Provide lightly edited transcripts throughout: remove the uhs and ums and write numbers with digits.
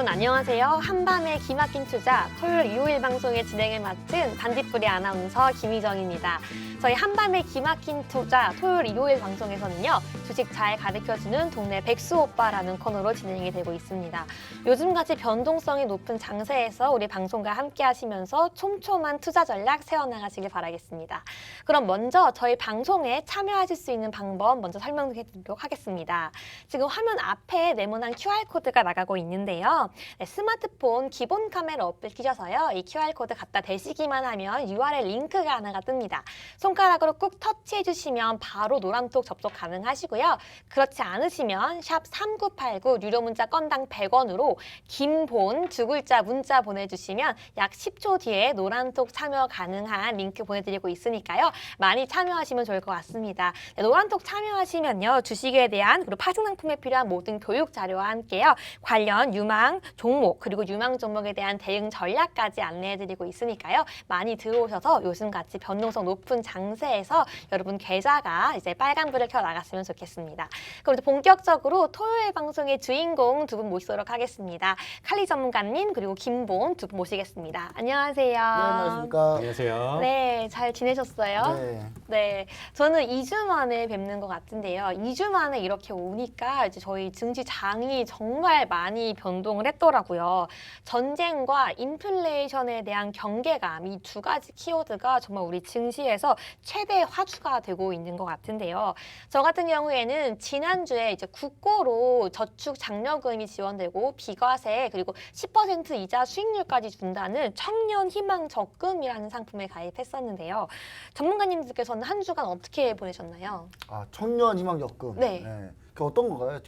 여러분 안녕하세요. 한밤의 기막힌 투자 토요일 일요일 방송의 진행을 맡은 반딧불이 아나운서 김희정입니다. 저희 한밤의 기막힌 투자 토요일 일요일 방송에서는요. 주식 잘 가르쳐주는 동네 백수 오빠라는 코너로 진행이 되고 있습니다. 요즘같이 변동성이 높은 장세에서 우리 방송과 함께 하시면서 촘촘한 투자 전략 세워나가시길 바라겠습니다. 그럼 먼저 저희 방송에 참여하실 수 있는 방법 먼저 설명해 드리도록 하겠습니다. 지금 화면 앞에 네모난 QR코드가 나가고 있는데요. 네, 스마트폰 기본 카메라 어플 키셔서요. 이 QR코드 갖다 대시기만 하면 URL 링크가 하나가 뜹니다. 손가락으로 꾹 터치해 주시면 바로 노란톡 접속 가능하시고요. 그렇지 않으시면 샵 3989 유료 문자 건당 100원으로 김본 두 글자 문자 보내주시면 약 10초 뒤에 노란톡 참여 가능한 링크 보내드리고 있으니까요. 많이 참여하시면 좋을 것 같습니다. 네, 노란톡 참여하시면요. 주식에 대한 그리고 파생 상품에 필요한 모든 교육 자료와 함께요. 관련 유망 종목 그리고 유망 종목에 대한 대응 전략까지 안내해드리고 있으니까요. 많이 들어오셔서 요즘같이 변동성 높은 장세에서 여러분 계좌가 이제 빨간불을 켜 나갔으면 좋겠습니다. 그럼 이제 본격적으로 토요일 방송의 주인공 두 분 모시도록 하겠습니다. 칼리 전문가님 그리고 김본 두 분 모시겠습니다. 안녕하세요. 네, 안녕하십니까. 안녕하세요. 네, 잘 지내셨어요? 네. 네, 저는 2주 만에 뵙는 것 같은데요. 2주 만에 이렇게 오니까 이제 저희 증시 장이 정말 많이 변동을 했더라고요. 전쟁과 인플레이션에 대한 경계감, 이 두 가지 키워드가 정말 우리 증시에서 최대 화두가 되고 있는 것 같은데요. 저 같은 경우에는 지난주에 이제 국고로 저축 장려금이 지원되고 비과세 그리고 10% 이자 수익률까지 준다는 청년 희망 적금이라는 상품에 가입했었는데요. 전문가님들께서는 한 주간 어떻게 보내셨나요? 아, 청년 희망 적금. 네. 그 어떤 건가요?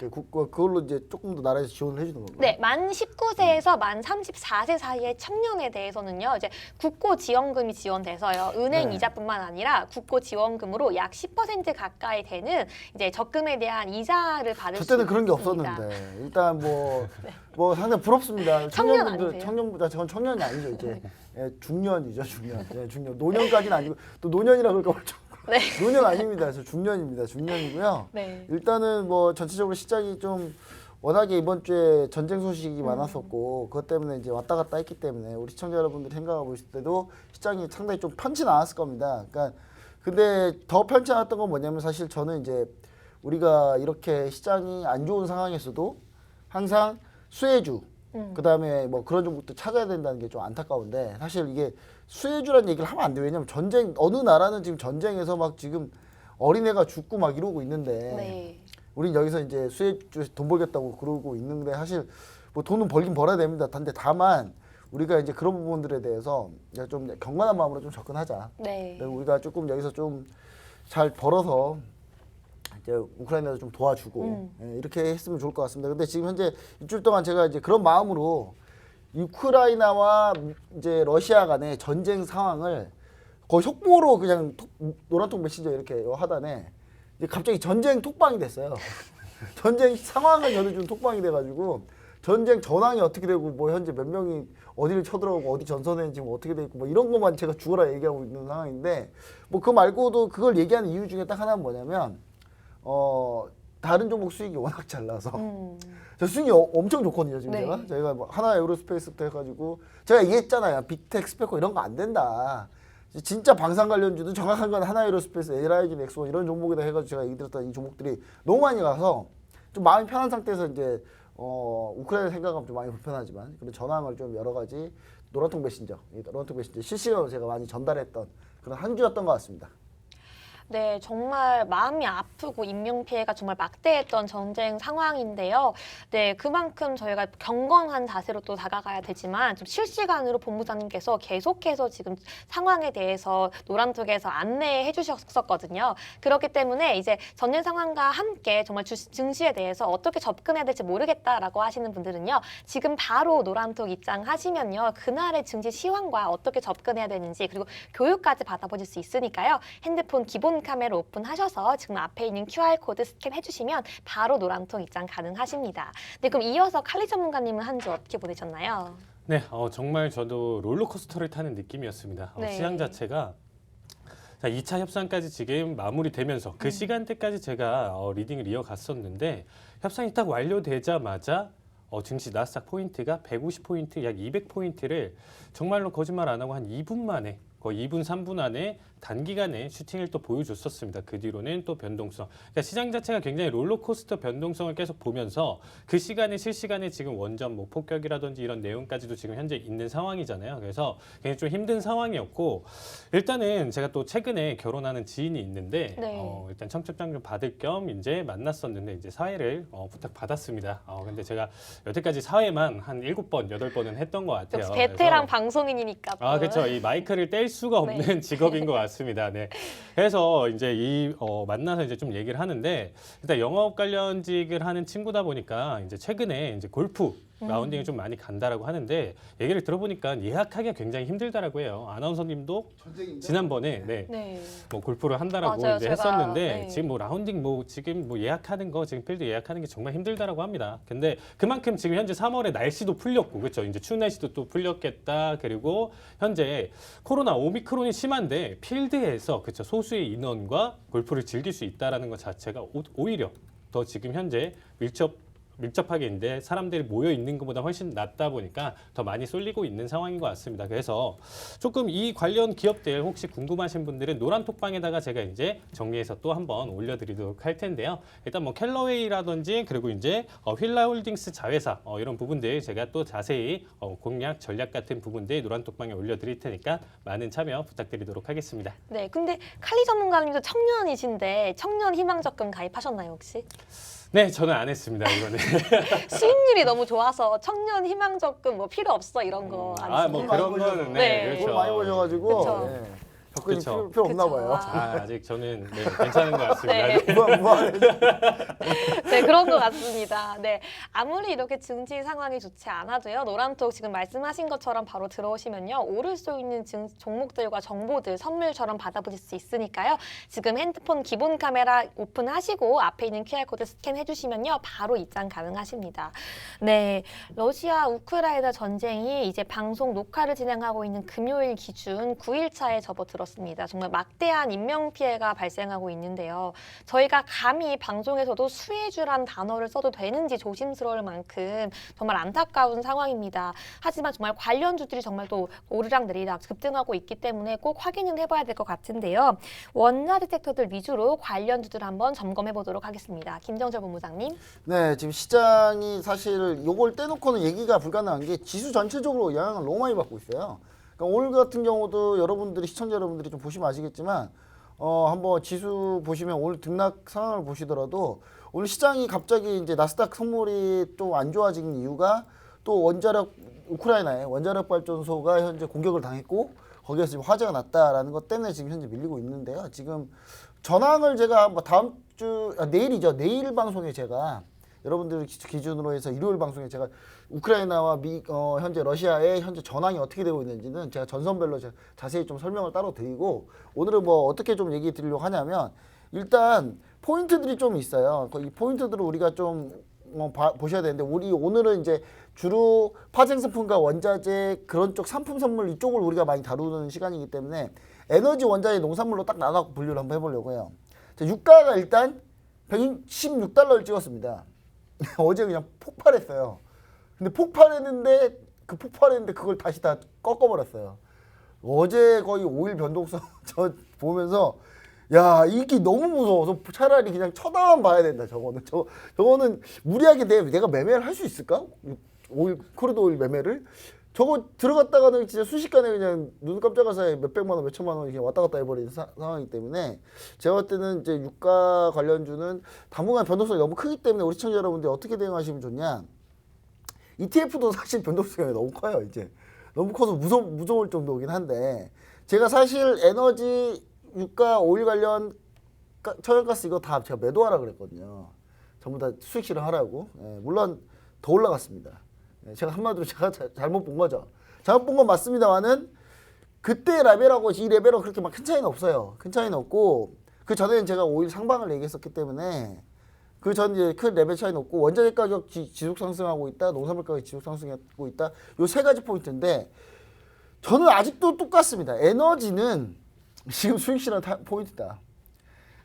그걸로 이제 조금 더 나라에서 지원을 해주는 건가요? 네, 만 19세에서 만 34세 사이의 청년에 대해서는요, 이제 국고 지원금이 지원돼서요, 은행 네. 이자뿐만 아니라 국고 지원금으로 약 10% 가까이 되는 이제 적금에 대한 이자를 받을 수 저 때는 있습니다. 그런 게 없었는데 일단 뭐 상당히 부럽습니다. 청년 청년분들 아니세요? 청년보다 전 청년이 아니죠 이제 중년이죠 중년. 예, 중년. 노년까지는 아니고 또 노년이라 그럴까 봐 네. 노년 아닙니다. 저 중년입니다. 중년이고요. 네. 일단은 뭐 전체적으로 시장이 좀 워낙에 이번 주에 전쟁 소식이 많았었고 그것 때문에 이제 왔다 갔다 했기 때문에 우리 시청자 여러분들이 생각하고 보실 때도 시장이 상당히 좀 편치 않았을 겁니다. 그러니까 근데 더 편치 않았던 건 뭐냐면 사실 저는 이제 우리가 이렇게 시장이 안 좋은 상황에서도 항상 수혜주 그다음에 뭐 그런 종목도 찾아야 된다는 게 좀 안타까운데 사실 이게 수혜주라는 얘기를 하면 안 돼요. 왜냐면 전쟁 어느 나라는 지금 전쟁에서 막 지금 어린애가 죽고 막 이러고 있는데 네. 우린 여기서 이제 수혜주 돈 벌겠다고 그러고 있는데 사실 뭐 돈은 벌긴 벌어야 됩니다. 근데 다만 우리가 이제 그런 부분들에 대해서 좀 경건한 마음으로 좀 접근하자. 네. 우리가 조금 여기서 좀 잘 벌어서 이제 우크라이나도 좀 도와주고 이렇게 했으면 좋을 것 같습니다. 근데 지금 현재 일주일 동안 제가 이제 그런 마음으로 우크라이나와 이제 러시아 간의 전쟁 상황을 거의 속보로 그냥 노란통 메신저 이렇게 하다네 이제 갑자기 전쟁 톡방이 됐어요. 전쟁 상황을 전해준 톡방이 돼가지고 전쟁 전황이 어떻게 되고 뭐 현재 몇 명이 어디를 쳐들어오고 어디 전선에 지금 어떻게 돼 있고 뭐 이런 것만 제가 죽어라 얘기하고 있는 상황인데 뭐 그 말고도 그걸 얘기하는 이유 중에 딱 하나는 뭐냐면 다른 종목 수익이 워낙 잘 나서 저 수익이 엄청 좋거든요 지금 네. 제가 뭐 하나 에어로스페이스부터 해가지고 제가 얘기했잖아요 빅텍 스페코 이런 거 안 된다 진짜 방산 관련주도 정확한 건 하나 에어로스페이스 LIG 넥스원 이런 종목이다 해가지고 제가 얘기 드렸던 이 종목들이 너무 많이 가서 좀 마음이 편한 상태에서 이제 우크라이나 생각하면 좀 많이 불편하지만 그런 전황을 좀 여러 가지 노란통 메신저 실시간으로 제가 많이 전달했던 그런 한 주였던 것 같습니다. 네, 정말 마음이 아프고 인명피해가 정말 막대했던 전쟁 상황인데요. 네, 그만큼 저희가 경건한 자세로 또 다가가야 되지만 좀 실시간으로 본부장님께서 계속해서 지금 상황에 대해서 노란톡에서 안내해 주셨었거든요. 그렇기 때문에 이제 전쟁 상황과 함께 정말 증시에 대해서 어떻게 접근해야 될지 모르겠다라고 하시는 분들은요. 지금 바로 노란톡 입장하시면요. 그날의 증시 시황과 어떻게 접근해야 되는지 그리고 교육까지 받아보실 수 있으니까요. 핸드폰 기본 카메라 오픈하셔서 지금 앞에 있는 QR코드 스캔해 주시면 바로 노란통 입장 가능하십니다. 네, 그럼 이어서 칼리 전문가님은 한 주 어떻게 보내셨나요? 네, 정말 저도 롤러코스터를 타는 느낌이었습니다. 네. 시장 자체가 자, 2차 협상까지 지금 마무리되면서 그 시간대까지 제가 리딩을 이어갔었는데 협상이 딱 완료되자마자 증시 나스닥 포인트가 150포인트, 약 200포인트를 정말로 거짓말 안 하고 한 2분 만에 거의 2분, 3분 안에 단기간에 슈팅을 또 보여줬었습니다. 그 뒤로는 또 변동성. 그러니까 시장 자체가 굉장히 롤러코스터 변동성을 계속 보면서 그 시간에 실시간에 지금 원전 뭐 폭격이라든지 이런 내용까지도 지금 현재 있는 상황이잖아요. 그래서 굉장히 좀 힘든 상황이었고 일단은 제가 또 최근에 결혼하는 지인이 있는데 네. 일단 청첩장 좀 받을 겸 이제 만났었는데 이제 사회를 부탁받았습니다. 근데 제가 여태까지 사회만 한 7번, 8번은 했던 것 같아요. 역시 베테랑 그래서 방송인이니까. 또. 그렇죠. 이 마이크를 뗄 수가 없는 네. 직업인 것 같습니다. 네. 그래서 이제 만나서 이제 좀 얘기를 하는데 일단 영업 관련직을 하는 친구다 보니까 이제 최근에 이제 골프 라운딩을 좀 많이 간다라고 하는데 얘기를 들어보니까 예약하기가 굉장히 힘들다라고 해요. 아나운서님도 지난번에 네. 뭐 골프를 한다라고 맞아요. 이제 제가, 했었는데 네. 지금 뭐 라운딩 지금 예약하는 거 지금 필드 예약하는 게 정말 힘들다라고 합니다. 근데 그만큼 지금 현재 3월에 날씨도 풀렸고 그렇죠. 이제 추운 날씨도 또 풀렸겠다. 그리고 현재 코로나 오미크론이 심한데 필드에서 그렇죠. 소수의 인원과 골프를 즐길 수 있다라는 것 자체가 오히려 더 지금 현재 밀접하게 있는데 사람들이 모여 있는 것보다 훨씬 낫다 보니까 더 많이 쏠리고 있는 상황인 것 같습니다. 그래서 조금 이 관련 기업들 혹시 궁금하신 분들은 노란톡방에다가 제가 이제 정리해서 또 한번 올려드리도록 할 텐데요. 일단 뭐 캘러웨이라든지 그리고 이제 휠라홀딩스 자회사 이런 부분들 제가 또 자세히 공략 전략 같은 부분들 노란톡방에 올려드릴 테니까 많은 참여 부탁드리도록 하겠습니다. 네. 근데 칼리 전문가님도 청년이신데 청년 희망적금 가입하셨나요 혹시? 네, 저는 안 했습니다. 이거는. 수익률이 너무 좋아서 청년 희망적금 뭐 필요 없어 이런 거 아니세요? 뭐 그런 거는 네. 그렇죠. 돈 많이 버셔가지고 그쵸. 네. 접근이 그쵸. 필요 없나 그쵸. 봐요. 아직 저는 괜찮은 것 같습니다. 네. 무한 네, 그런 것 같습니다. 네, 아무리 이렇게 증시 상황이 좋지 않아도요. 노란톡 지금 말씀하신 것처럼 바로 들어오시면요. 오를 수 있는 종목들과 정보들 선물처럼 받아보실 수 있으니까요. 지금 핸드폰 기본 카메라 오픈하시고 앞에 있는 QR코드 스캔해 주시면요. 바로 입장 가능하십니다. 네, 러시아 우크라이나 전쟁이 이제 방송 녹화를 진행하고 있는 금요일 기준 9일차에 접어들었습니다. 정말 막대한 인명피해가 발생하고 있는데요. 저희가 감히 방송에서도 수혜주란 단어를 써도 되는지 조심스러울 만큼 정말 안타까운 상황입니다. 하지만 정말 관련주들이 정말 또 오르락내리락 급등하고 있기 때문에 꼭 확인을 해봐야 될 것 같은데요. 원자재 섹터들 위주로 관련주들 한번 점검해 보도록 하겠습니다. 김정철 본부장님. 네, 지금 시장이 사실 요걸 떼놓고는 얘기가 불가능한 게 지수 전체적으로 영향을 너무 많이 받고 있어요. 그러니까 오늘 같은 경우도 여러분들이 시청자 여러분들이 좀 보시면 아시겠지만 한번 지수 보시면 오늘 등락 상황을 보시더라도 오늘 시장이 갑자기 이제 나스닥 선물이 좀 안 좋아진 이유가 또 우크라이나의 원자력 발전소가 현재 공격을 당했고 거기에서 지금 화재가 났다라는 것 때문에 지금 현재 밀리고 있는데요. 지금 전황을 제가 뭐 다음 주 내일이죠. 내일 방송에 제가 여러분들 기준으로 해서 일요일 방송에 제가 우크라이나와 현재 러시아의 현재 전황이 어떻게 되고 있는지는 제가 전선별로 자세히 좀 설명을 따로 드리고 오늘은 뭐 어떻게 좀 얘기 드리려고 하냐면 일단 포인트들이 좀 있어요. 이 포인트들을 우리가 좀 보셔야 되는데 오늘은 이제 주로 파생상품과 원자재 그런 쪽 상품 선물 이쪽을 우리가 많이 다루는 시간이기 때문에 에너지 원자재 농산물로 딱 나눠서 분류를 한번 해보려고 해요. 자, 유가가 일단 116달러를 찍었습니다. 어제 그냥 폭발했어요. 근데 폭발했는데 그걸 다시 다 꺾어버렸어요. 어제 거의 5일 변동성 저 보면서 야 이게 너무 무서워서 차라리 그냥 쳐다만 봐야 된다. 저거는 무리하게 내가 매매를 할 수 있을까? 크루드 오일 매매를 저거 들어갔다가는 진짜 순식간에 그냥 눈 깜짝할 사이에 몇백만 원, 몇천만 원이 그냥 왔다 갔다 해버리는 상황이기 때문에 제가 볼 때는 이제 유가 관련주는 당분간 변동성이 너무 크기 때문에 우리 시청자 여러분들 어떻게 대응하시면 좋냐? ETF도 사실 변동성이 너무 커요. 이제 너무 커서 무서울 정도이긴 한데 제가 사실 에너지, 유가, 오일 관련 천연가스 이거 다 제가 매도하라 그랬거든요. 전부 다 수익 실현하라고. 물론 더 올라갔습니다. 제가 한마디로 제가 잘못 본 거죠. 잘못 본 건 맞습니다만은 그때 레벨하고 이 레벨하고 그렇게 막 큰 차이는 없어요. 큰 차이는 없고 그 전에는 제가 오일 상방을 얘기했었기 때문에 그 전 이제 큰 레벨 차이는 없고 원자재 가격 지속 상승하고 있다, 농산물 가격 지속 상승하고 있다. 요 세 가지 포인트인데 저는 아직도 똑같습니다. 에너지는 지금 수익 실현 포인트다.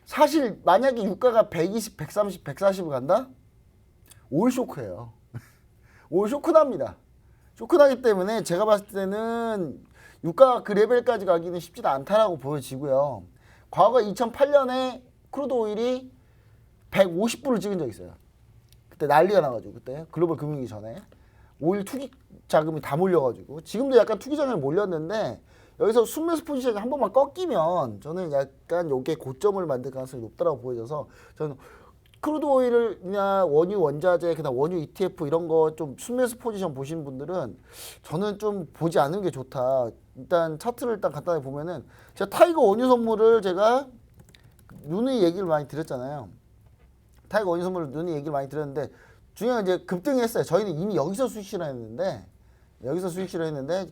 사실 만약에 유가가 120, 130, 140을 간다? 오일 쇼크예요. 올 쇼크납니다. 쇼크나기 때문에 제가 봤을 때는 유가 그 레벨까지 가기는 쉽지는 않다라고 보여지고요. 과거 2008년에 크루드 오일이 150불을 찍은 적이 있어요. 그때 난리가 나가지고 그때 글로벌 금융위기 전에 오일 투기 자금이 다 몰려가지고 지금도 약간 투기 자금이 몰렸는데 여기서 순매수 포지션이 한 번만 꺾이면 저는 약간 요게 고점을 만들 가능성이 높다고 보여져서 저는 크루드 오일이나 원유 원자재 그다음 원유 ETF 이런 거 좀 순매수 포지션 보신 분들은 저는 좀 보지 않는 게 좋다. 일단 차트를 일단 간단히 보면은 제가 타이거 원유 선물을 제가 누누이 얘기를 많이 드렸잖아요. 타이거 원유 선물을 누누이 얘기를 많이 드렸는데 중요한 이제 급등했어요. 저희는 이미 여기서 수익 실현했는데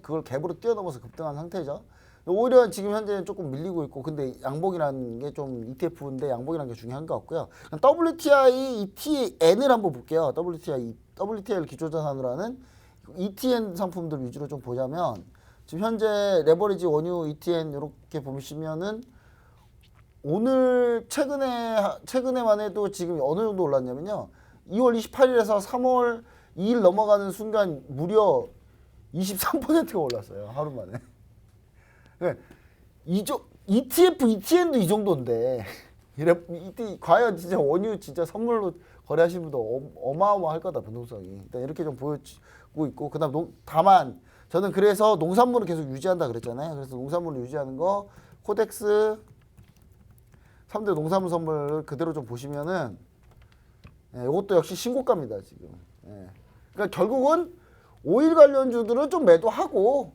그걸 갭으로 뛰어넘어서 급등한 상태죠. 오히려 지금 현재는 조금 밀리고 있고 근데 양봉이라는 게 좀 ETF인데 양봉이라는 게 중요한 것 같고요. WTI ETN을 한번 볼게요. WTI를 기초자산으로 하는 ETN 상품들 위주로 좀 보자면 지금 현재 레버리지 원유 ETN 이렇게 보시면은 오늘 최근에만 해도 지금 어느 정도 올랐냐면요. 2월 28일에서 3월 2일 넘어가는 순간 무려 23%가 올랐어요. 하루 만에. ETF, ETN도 이 정도인데 과연 진짜 원유 진짜 선물로 거래하시는 분도 어마어마할 거다 변동성이. 일단 이렇게 좀 보여주고 있고 그다음 다만 저는 그래서 농산물을 계속 유지한다 그랬잖아요. 그래서 농산물을 유지하는 거 코덱스 3대 농산물 선물 그대로 좀 보시면은 이것도 역시 신고가입니다 지금. 그러니까 결국은 오일 관련주들은 좀 매도하고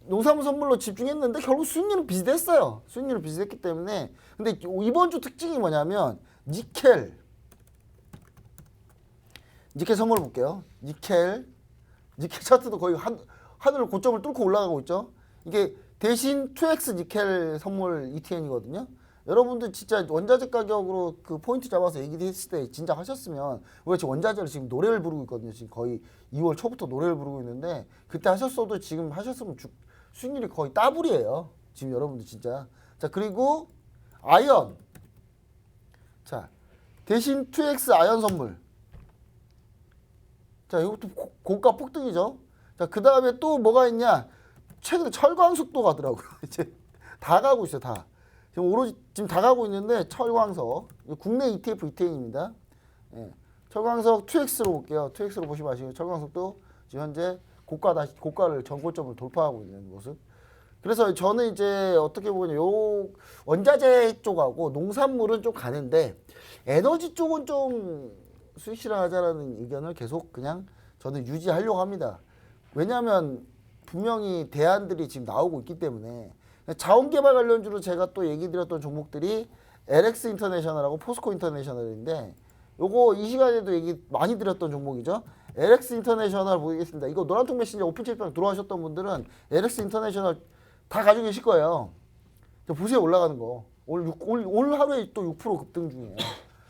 농산물 선물로 집중했는데 결국 수익률은 비슷했어요. 수익률은 비슷했기 때문에 근데 이번 주 특징이 뭐냐면 니켈 선물 볼게요. 니켈 차트도 거의 하늘 고점을 뚫고 올라가고 있죠. 이게 대신 2X 니켈 선물 ETN이거든요. 여러분들 진짜 원자재 가격으로 그 포인트 잡아서 얘기했을 때 진짜 하셨으면 우리가 지금 원자재를 지금 노래를 부르고 있거든요. 지금 거의 2월 초부터 노래를 부르고 있는데 그때 하셨어도 지금 하셨으면 수익률이 거의 더블이에요. 지금 여러분들 진짜. 자 그리고 아연. 자 대신 2X 아연 선물. 자 이것도 고가 폭등이죠. 자 그 다음에 또 뭐가 있냐. 최근에 철광석도 가더라고요. 이제 다 가고 있어요. 다. 지금 오로지 지금 다 가고 있는데 철광석. 국내 ETF ETN입니다. 철광석 2X로 볼게요. 2X로 보시면 아시고 철광석도 지금 현재 고가를 전고점을 돌파하고 있는 모습. 그래서 저는 이제 어떻게 보면 요 원자재 쪽하고 농산물은 좀 가는데 에너지 쪽은 좀 수익 실현하자라는 의견을 계속 그냥 저는 유지하려고 합니다. 왜냐하면 분명히 대안들이 지금 나오고 있기 때문에 자원개발 관련주로 제가 또 얘기 드렸던 종목들이 LX 인터내셔널하고 포스코 인터내셔널인데 요거 이 시간에도 얘기 많이 드렸던 종목이죠. LX 인터내셔널 보이겠습니다. 이거 노란통 메신저 오픈 채팅 들어오셨던 분들은 LX 인터내셔널 다 가지고 계실 거예요. 보세요 올라가는 거. 올 하루에 또 6% 급등 중이에요.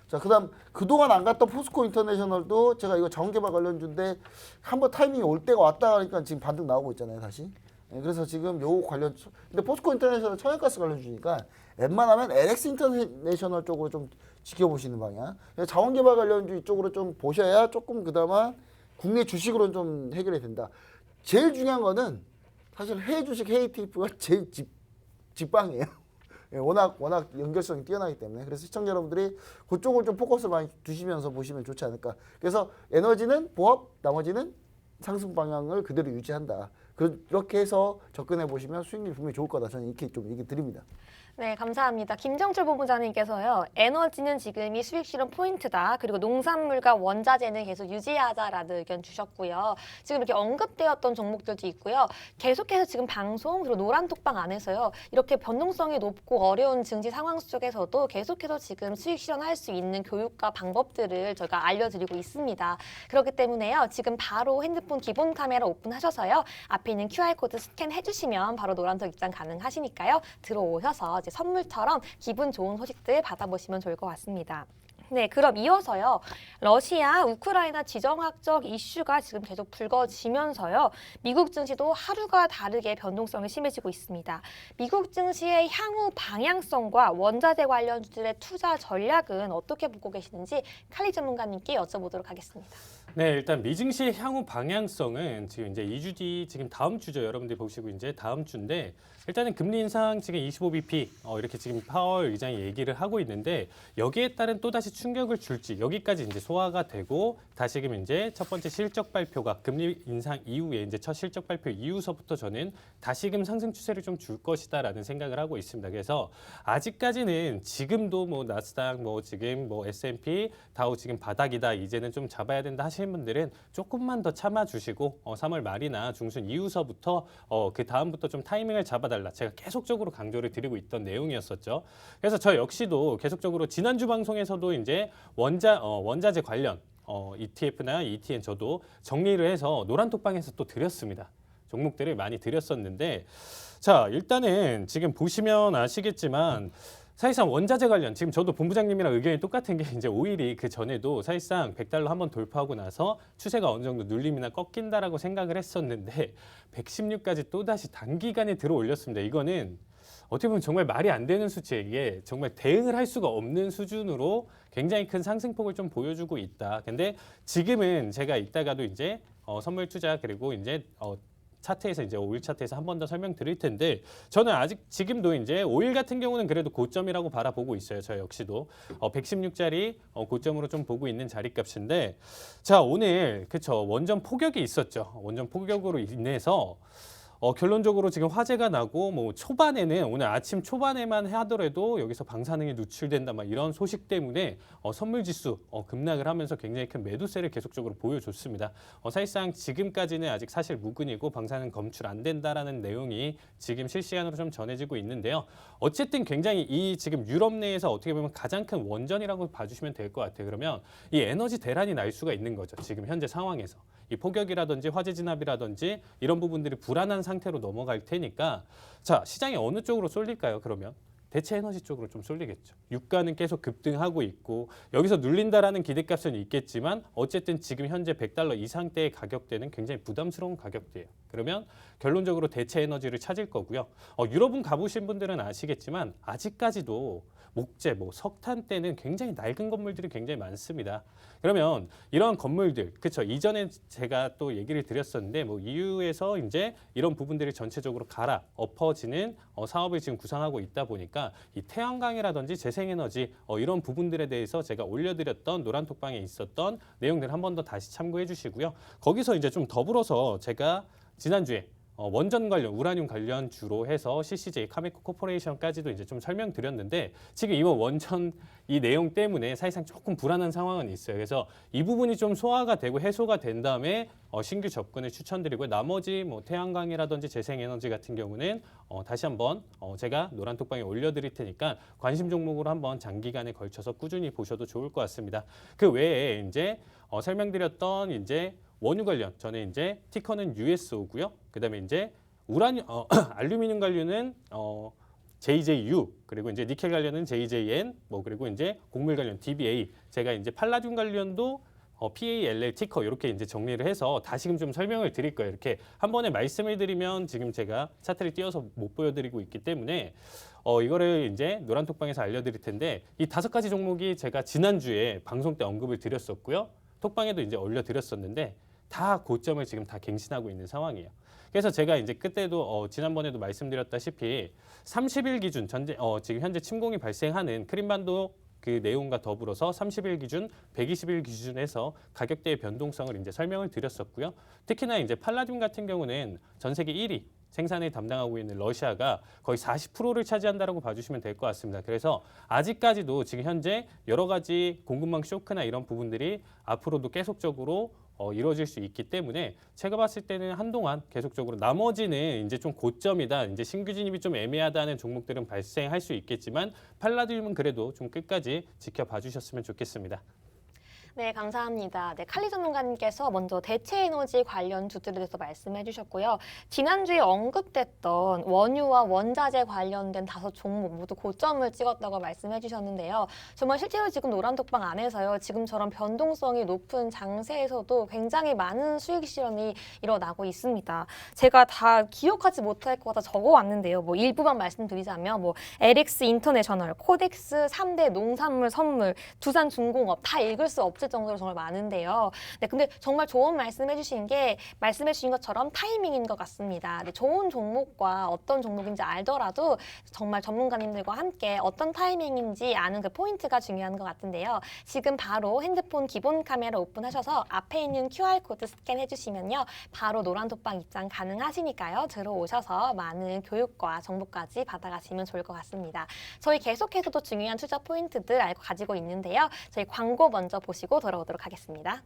자 그다음 그동안 안 갔던 포스코 인터내셔널도 제가 이거 자원개발 관련주인데 한번 타이밍이 올 때가 왔다 하니까 지금 반등 나오고 있잖아요 다시. 그래서 지금 요 관련 근데 포스코 인터내셔널 천연가스 관련주니까 웬만하면 LX 인터내셔널 쪽으로 좀 지켜보시는 방향. 자원개발 관련주 이쪽으로 좀 보셔야 조금 그나마 국내 주식으로는 좀 해결이 된다. 제일 중요한 거는 사실 해외 주식 해외 ETF가 제일 직방이에요. 워낙 연결성이 뛰어나기 때문에. 그래서 시청자 여러분들이 그쪽을 좀 포커스를 많이 두시면서 보시면 좋지 않을까. 그래서 에너지는 보합, 나머지는 상승 방향을 그대로 유지한다. 그렇게 해서 접근해 보시면 수익률이 분명히 좋을 거다. 저는 이렇게 좀 얘기 드립니다. 네, 감사합니다. 김정철 본부장님께서요. 에너지는 지금이 수익 실현 포인트다. 그리고 농산물과 원자재는 계속 유지하자라는 의견 주셨고요. 지금 이렇게 언급되었던 종목들도 있고요. 계속해서 지금 방송 그리고 노란톡방 안에서요. 이렇게 변동성이 높고 어려운 증시 상황 속에서도 계속해서 지금 수익 실현할 수 있는 교육과 방법들을 저희가 알려드리고 있습니다. 그렇기 때문에요. 지금 바로 핸드폰 기본 카메라 오픈하셔서요. 앞에 있는 QR코드 스캔해 주시면 바로 노란톡 입장 가능하시니까요. 들어오셔서 이제 선물처럼 기분 좋은 소식들 받아보시면 좋을 것 같습니다. 네, 그럼 이어서요. 러시아, 우크라이나 지정학적 이슈가 지금 계속 불거지면서요. 미국 증시도 하루가 다르게 변동성이 심해지고 있습니다. 미국 증시의 향후 방향성과 원자재 관련주들의 투자 전략은 어떻게 보고 계시는지 칼리 전문가님께 여쭤보도록 하겠습니다. 네, 일단 미증시의 향후 방향성은 지금 이제 2주 뒤, 지금 다음 주죠. 여러분들 보시고 이제 다음 주인데 일단은 금리 인상 지금 25bp 이렇게 지금 파월 의장이 얘기를 하고 있는데 여기에 따른 또다시 충격을 줄지 여기까지 이제 소화가 되고 다시금 이제 첫 번째 실적 발표가 금리 인상 이후에 이제 첫 실적 발표 이후서부터 저는 다시금 상승 추세를 좀 줄 것이다라는 생각을 하고 있습니다. 그래서 아직까지는 지금도 뭐 나스닥 뭐 지금 뭐 S&P 다우 지금 바닥이다 이제는 좀 잡아야 된다 하시는 분들은 조금만 더 참아주시고 3월 말이나 중순 이후서부터 그 다음부터 좀 타이밍을 잡아달라. 제가 계속적으로 강조를 드리고 있던 내용이었었죠. 그래서 저 역시도 계속적으로 지난주 방송에서도 이제 원자재 관련 ETF나 ETN 저도 정리를 해서 노란톡방에서 또 드렸습니다. 종목들을 많이 드렸었는데 자 일단은 지금 보시면 아시겠지만 사실상 원자재 관련 지금 저도 본부장님이랑 의견이 똑같은 게 이제 오일이 그 전에도 사실상 100달러 한번 돌파하고 나서 추세가 어느 정도 눌림이나 꺾인다라고 생각을 했었는데 116까지 또다시 단기간에 들어 올렸습니다. 이거는 어떻게 보면 정말 말이 안 되는 수치에 이게 정말 대응을 할 수가 없는 수준으로 굉장히 큰 상승폭을 좀 보여주고 있다. 근데 지금은 제가 이따가도 이제 선물 투자 그리고 이제 차트에서 이제 오일 차트에서 한 번 더 설명드릴 텐데 저는 아직 지금도 이제 오일 같은 경우는 그래도 고점이라고 바라보고 있어요. 저 역시도 116짜리 고점으로 좀 보고 있는 자리값인데 자 오늘 그쵸 원전 폭격이 있었죠. 원전 폭격으로 인해서 결론적으로 지금 화재가 나고 뭐 초반에는 오늘 아침 초반에만 하더라도 여기서 방사능이 누출된다 막 이런 소식 때문에 선물 지수 급락을 하면서 굉장히 큰 매도세를 계속적으로 보여줬습니다. 사실상 지금까지는 아직 사실 무근이고 방사능 검출 안 된다라는 내용이 지금 실시간으로 좀 전해지고 있는데요. 어쨌든 굉장히 이 지금 유럽 내에서 어떻게 보면 가장 큰 원전이라고 봐주시면 될 것 같아요. 그러면 이 에너지 대란이 날 수가 있는 거죠. 지금 현재 상황에서. 이 폭격이라든지 화재 진압이라든지 이런 부분들이 불안한 상태로 넘어갈 테니까 자 시장이 어느 쪽으로 쏠릴까요? 그러면 대체 에너지 쪽으로 좀 쏠리겠죠. 유가는 계속 급등하고 있고 여기서 눌린다라는 기대값은 있겠지만 어쨌든 지금 현재 100달러 이상대의 가격대는 굉장히 부담스러운 가격대예요. 그러면 결론적으로 대체 에너지를 찾을 거고요. 유럽은 가보신 분들은 아시겠지만 아직까지도 목재, 뭐 석탄 때는 굉장히 낡은 건물들이 굉장히 많습니다. 그러면 이런 건물들, 그렇죠? 이전에 제가 또 얘기를 드렸었는데 뭐 EU에서 이제 이런 부분들이 전체적으로 엎어지는 사업을 지금 구상하고 있다 보니까 이 태양광이라든지 재생에너지 이런 부분들에 대해서 제가 올려드렸던 노란톡방에 있었던 내용들 한 번 더 다시 참고해 주시고요. 거기서 이제 좀 더불어서 제가 지난주에 원전 관련, 우라늄 관련 주로 해서 CCJ, 카메코 코퍼레이션까지도 이제 좀 설명드렸는데 지금 이번 원전 이 내용 때문에 사실상 조금 불안한 상황은 있어요. 그래서 이 부분이 좀 소화가 되고 해소가 된 다음에 신규 접근을 추천드리고 나머지 뭐 태양광이라든지 재생에너지 같은 경우는 다시 한번 제가 노란톡방에 올려드릴 테니까 관심 종목으로 한번 장기간에 걸쳐서 꾸준히 보셔도 좋을 것 같습니다. 그 외에 이제 설명드렸던 이제 원유 관련 저는 이제 티커는 USO고요. 그다음에 이제 알루미늄 관련은 JJU 그리고 이제 니켈 관련은 JJN 뭐 그리고 이제 곡물 관련 DBA 제가 이제 팔라듐 관련도 PALL 티커 이렇게 이제 정리를 해서 다시금 좀 설명을 드릴 거예요. 이렇게 한 번에 말씀을 드리면 지금 제가 차트를 띄워서 못 보여드리고 있기 때문에 이거를 이제 노란톡방에서 알려드릴 텐데 이 5가지 종목이 제가 지난주에 방송 때 언급을 드렸었고요. 톡방에도 이제 올려드렸었는데 다 고점을 지금 다 갱신하고 있는 상황이에요. 그래서 제가 이제 그때도 지난번에도 말씀드렸다시피 30일 기준 지금 현재 침공이 발생하는 크림반도 그 내용과 더불어서 30일 기준, 120일 기준에서 가격대의 변동성을 이제 설명을 드렸었고요. 특히나 이제 팔라듐 같은 경우는 전 세계 1위 생산을 담당하고 있는 러시아가 거의 40%를 차지한다라고 봐주시면 될 것 같습니다. 그래서 아직까지도 지금 현재 여러 가지 공급망 쇼크나 이런 부분들이 앞으로도 계속적으로 이루어질 수 있기 때문에 제가 봤을 때는 한동안 계속적으로 나머지는 이제 좀 고점이다, 이제 신규 진입이 좀 애매하다는 종목들은 발생할 수 있겠지만 팔라듐은 그래도 좀 끝까지 지켜봐 주셨으면 좋겠습니다. 네, 감사합니다. 네, 칼리 전문가님께서 먼저 대체 에너지 관련 주들에 대해서 말씀해 주셨고요. 지난주에 언급됐던 원유와 원자재 관련된 5종목 모두 고점을 찍었다고 말씀해 주셨는데요. 정말 실제로 지금 노란톡방 안에서요. 지금처럼 변동성이 높은 장세에서도 굉장히 많은 수익 실현이 일어나고 있습니다. 제가 다 기억하지 못할 것 같아 적어왔는데요. 뭐 일부만 말씀드리자면 뭐 LX 인터내셔널, 코덱스, 3대 농산물 선물, 두산중공업 다 읽을 수 없을 정도로 정말 많은데요. 네, 근데 정말 좋은 말씀해 주신 게 말씀해 주신 것처럼 타이밍인 것 같습니다. 네, 좋은 종목과 어떤 종목인지 알더라도 정말 전문가님들과 함께 어떤 타이밍인지 아는 그 포인트가 중요한 것 같은데요. 지금 바로 핸드폰 기본 카메라 오픈하셔서 앞에 있는 QR코드 스캔해 주시면요. 바로 노란톡방 입장 가능하시니까요. 들어오셔서 많은 교육과 정보까지 받아가시면 좋을 것 같습니다. 저희 계속해서도 중요한 투자 포인트들 알고 가지고 있는데요. 저희 광고 먼저 보시고 돌아오도록 하겠습니다.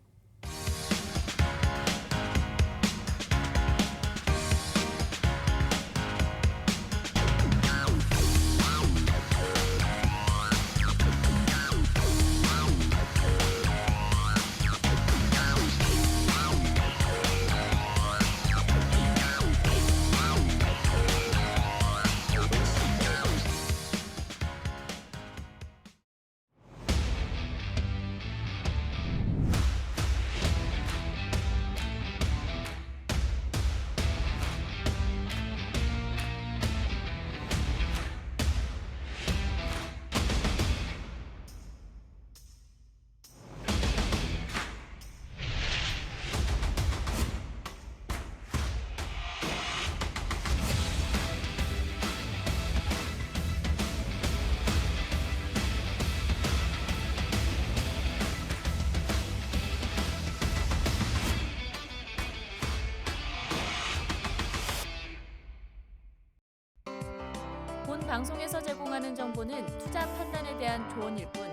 본 방송에서 제공하는 정보는 투자 판단에 대한 조언일 뿐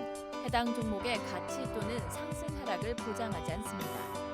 해당 종목의 가치 또는 상승 하락을 보장하지 않습니다.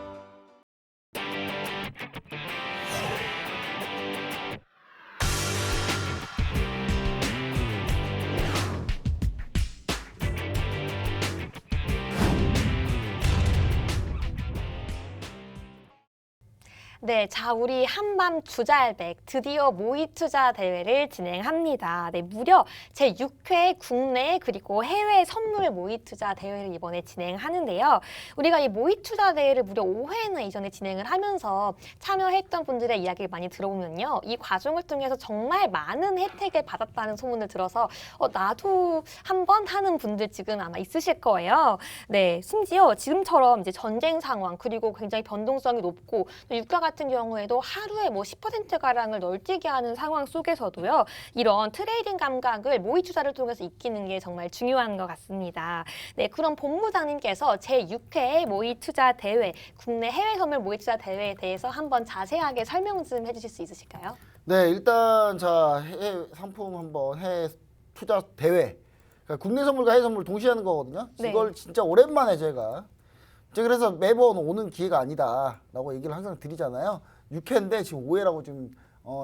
네, 자, 우리 한밤 투자알백 드디어 모의 투자 대회를 진행합니다. 네, 무려 제6회 국내 그리고 해외 선물 모의 투자 대회를 이번에 진행하는데요. 우리가 이 모의 투자 대회를 무려 5회나 이전에 진행을 하면서 참여했던 분들의 이야기를 많이 들어보면요. 이 과정을 통해서 정말 많은 혜택을 받았다는 소문을 들어서 나도 한번 하는 분들 지금 아마 있으실 거예요. 네, 심지어 지금처럼 이제 전쟁 상황 그리고 굉장히 변동성이 높고 또 유가 같은 경우에도 하루에 뭐 10%가량을 널뛰게 하는 상황 속에서도요. 이런 트레이딩 감각을 모의 투자를 통해서 익히는 게 정말 중요한 것 같습니다. 네, 그럼 본부장님께서 제6회 모의 투자 대회, 국내 해외 선물 모의 투자 대회에 대해서 한번 자세하게 설명 좀 해주실 수 있으실까요? 네, 일단 자 해외 상품 한번 해외 투자 대회. 그러니까 국내 선물과 해외 선물 동시에 하는 거거든요. 네. 이걸 진짜 오랜만에 제가 그래서 매번 오는 기회가 아니다라고 얘기를 항상 드리잖아요. 6회인데 지금 5회라고 지금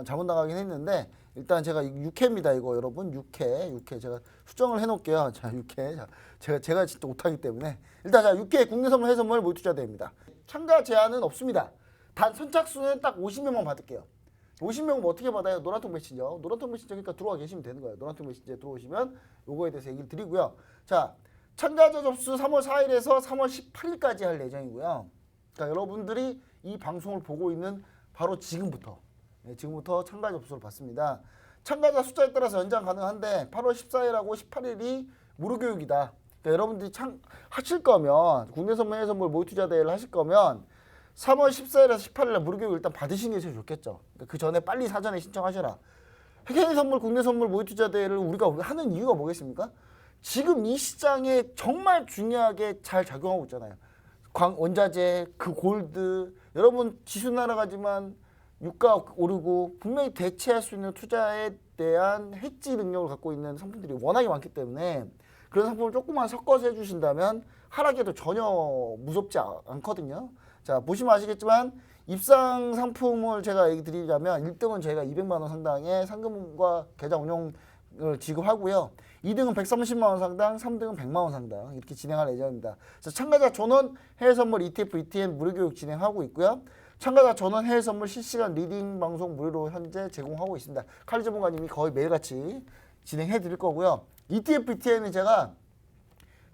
잘못 나가긴 했는데 일단 제가 6회입니다. 이거 여러분 6회 제가 수정을 해놓을게요. 자 6회 제가 진짜 못하기 때문에 일단 자 6회 국내 선물 해외 선물 모의 투자 대회입니다. 참가 제한은 없습니다. 단 선착순은 딱 50명만 받을게요. 50명은 뭐 어떻게 받아요? 노란통 메신저. 노란통 메신저 그러니까 들어와 계시면 되는 거예요. 노란통 메신저에 들어오시면 요거에 대해서 얘기를 드리고요. 자, 참가자 접수 3월 4일에서 3월 18일까지 할 예정이고요. 그러니까 여러분들이 이 방송을 보고 있는 바로 지금부터 참가자 접수를 받습니다. 참가자 숫자에 따라서 연장 가능한데 8월 14일하고 18일이 무료 교육이다. 그러니까 여러분들이 하실 거면 국내 선물, 해외 선물 모의 투자 대회를 하실 거면 3월 14일에서 18일에 무료 교육 일단 받으시는 게 제일 좋겠죠. 그러니까 그 전에 빨리 사전에 신청하셔라. 해외 선물, 국내 선물 모의 투자 대회를 우리가 하는 이유가 뭐겠습니까? 지금 이 시장에 정말 중요하게 잘 작용하고 있잖아요. 원자재, 그 골드, 여러분 지수 날아가지만 유가 오르고 분명히 대체할 수 있는 투자에 대한 해지 능력을 갖고 있는 상품들이 워낙에 많기 때문에 그런 상품을 조금만 섞어서 해주신다면 하락에도 전혀 무섭지 않거든요. 자, 보시면 아시겠지만 입상 상품을 제가 얘기 드리자면 1등은 저희가 200만 원 상당의 상금과 계좌 운용을 지급하고요. 2등은 130만 원 상당, 3등은 100만 원 상당 이렇게 진행할 예정입니다. 그래서 참가자 전원 해외 선물 ETF, ETN 무료 교육 진행하고 있고요. 참가자 전원 해외 선물 실시간 리딩 방송 무료로 현재 제공하고 있습니다. 칼리 전문가님이 거의 매일같이 진행해 드릴 거고요. ETF, ETN은 제가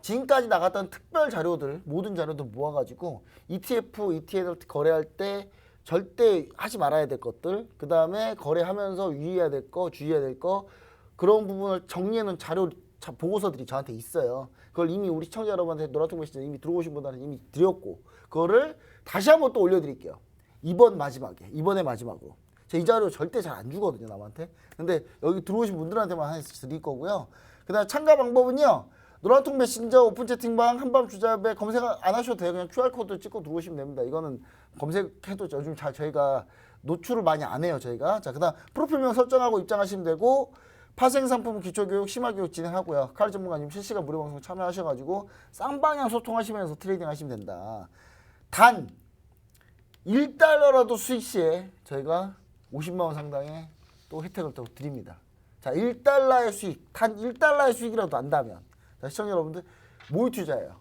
지금까지 나갔던 특별 자료들, 모든 자료들 모아가지고 ETF, ETN을 거래할 때 절대 하지 말아야 될 것들, 그 다음에 거래하면서 유의해야 될 거, 주의해야 될 거, 그런 부분을 정리해놓은 자료, 보고서들이 저한테 있어요. 그걸 이미 우리 시청자 여러분한테 노란통 메시지 이미 들어오신 분들한테 이미 드렸고, 그거를 다시 한번 또 올려드릴게요. 이번에 마지막으로. 제가 이 자료 절대 잘 안 주거든요, 남한테. 근데 여기 들어오신 분들한테만 하나씩 드릴 거고요. 그 다음에 참가 방법은요, 노란통 메신저 오픈 채팅방 한밤 주잡에 검색 안 하셔도 돼요. 그냥 QR코드 찍고 들어오시면 됩니다. 이거는 검색해도 요즘 잘 저희가 노출을 많이 안 해요, 저희가. 자, 그 다음 프로필명 설정하고 입장하시면 되고, 파생상품 기초교육, 심화교육 진행하고요. 칼리 전문가님 실시간 무료 방송 참여하셔가지고 쌍방향 소통하시면서 트레이딩 하시면 된다. 단 1달러라도 수익 시에 저희가 50만 원 상당의 또 혜택을 또 드립니다. 자, 1달러의 수익, 단 1달러의 수익이라도 난다면, 자, 시청자 여러분들 모의 투자예요.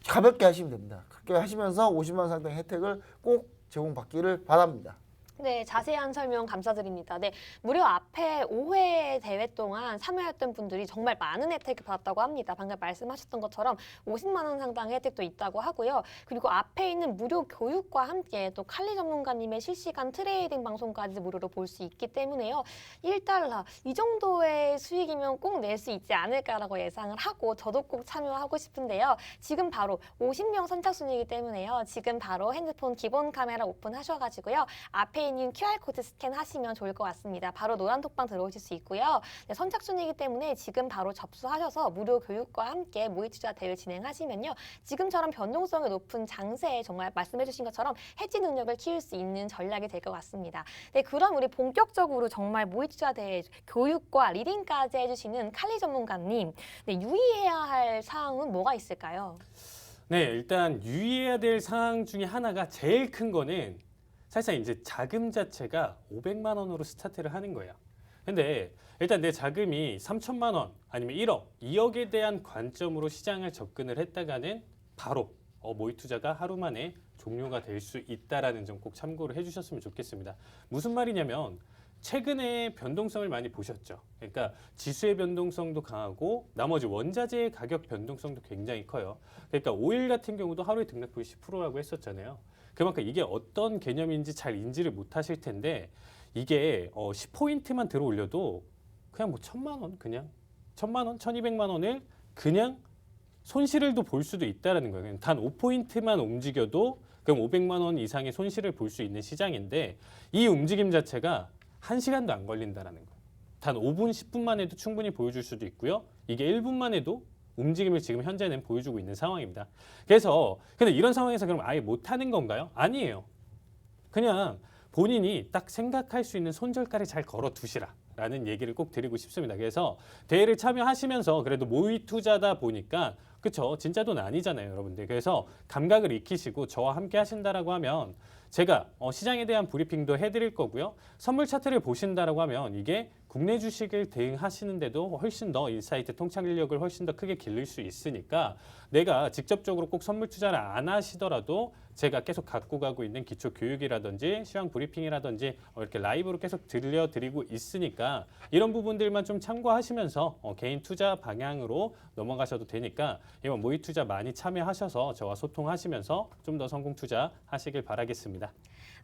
가볍게 하시면 됩니다. 그렇게 하시면서 50만 원 상당의 혜택을 꼭 제공받기를 바랍니다. 네, 자세한 설명 감사드립니다. 네, 무려 앞에 5회 대회 동안 참여했던 분들이 정말 많은 혜택을 받았다고 합니다. 방금 말씀하셨던 것처럼 50만 원 상당의 혜택도 있다고 하고요. 그리고 앞에 있는 무료 교육과 함께 또 칼리 전문가님의 실시간 트레이딩 방송까지 무료로 볼 수 있기 때문에요. 1달러 이 정도의 수익이면 꼭 낼 수 있지 않을까라고 예상을 하고 저도 꼭 참여하고 싶은데요. 지금 바로 50명 선착순이기 때문에요. 지금 바로 핸드폰 기본 카메라 오픈하셔가지고요. 앞에 있는 QR코드 스캔하시면 좋을 것 같습니다. 바로 노란톡방 들어오실 수 있고요. 네, 선착순이기 때문에 지금 바로 접수하셔서 무료 교육과 함께 모의투자 대회 진행하시면요. 지금처럼 변동성이 높은 장세에 정말 말씀해주신 것처럼 해지 능력을 키울 수 있는 전략이 될 것 같습니다. 네, 그럼 우리 본격적으로 정말 모의투자 대회 교육과 리딩까지 해주시는 칼리 전문가님, 네, 유의해야 할 사항은 뭐가 있을까요? 네, 일단 유의해야 될 상황 중에 하나가 제일 큰 거는 사실상 이제 자금 자체가 500만 원으로 스타트를 하는 거예요. 근데 일단 내 자금이 3천만 원 아니면 1억, 2억에 대한 관점으로 시장을 접근을 했다가는 바로 모의 투자가 하루 만에 종료가 될 수 있다라는 점 꼭 참고를 해주셨으면 좋겠습니다. 무슨 말이냐면 최근에 변동성을 많이 보셨죠. 그러니까 지수의 변동성도 강하고 나머지 원자재의 가격 변동성도 굉장히 커요. 그러니까 오일 같은 경우도 하루에 등락폭이 10%라고 했었잖아요. 그만큼 이게 어떤 개념인지 잘 인지를 못하실 텐데 이게 10포인트만 들어올려도 그냥 뭐 1,000만 원 그냥 1,000만 원, 1,200만 원을 그냥 손실을도 볼 수도 있다는 거예요. 단 5포인트만 움직여도 그럼 500만 원 이상의 손실을 볼 수 있는 시장인데 이 움직임 자체가 1시간도 안 걸린다는 거예요. 단 5분, 10분만 해도 충분히 보여줄 수도 있고요. 이게 1분만 해도 움직임을 지금 현재는 보여주고 있는 상황입니다. 그래서 근데 이런 상황에서 그럼 아예 못하는 건가요? 아니에요. 그냥 본인이 딱 생각할 수 있는 손절가를 잘 걸어 두시라 라는 얘기를 꼭 드리고 싶습니다. 그래서 대회를 참여하시면서 그래도 모의 투자다 보니까 그쵸? 진짜 돈 아니잖아요, 여러분들. 그래서 감각을 익히시고 저와 함께 하신다라고 하면 제가 시장에 대한 브리핑도 해드릴 거고요. 선물 차트를 보신다라고 하면 이게 국내 주식을 대응하시는데도 훨씬 더 인사이트 통찰력을 훨씬 더 크게 기를 수 있으니까 내가 직접적으로 꼭 선물 투자를 안 하시더라도 제가 계속 갖고 가고 있는 기초 교육이라든지 시황 브리핑이라든지 이렇게 라이브로 계속 들려드리고 있으니까 이런 부분들만 좀 참고하시면서 개인 투자 방향으로 넘어가셔도 되니까 이번 모의 투자 많이 참여하셔서 저와 소통하시면서 좀 더 성공 투자 하시길 바라겠습니다.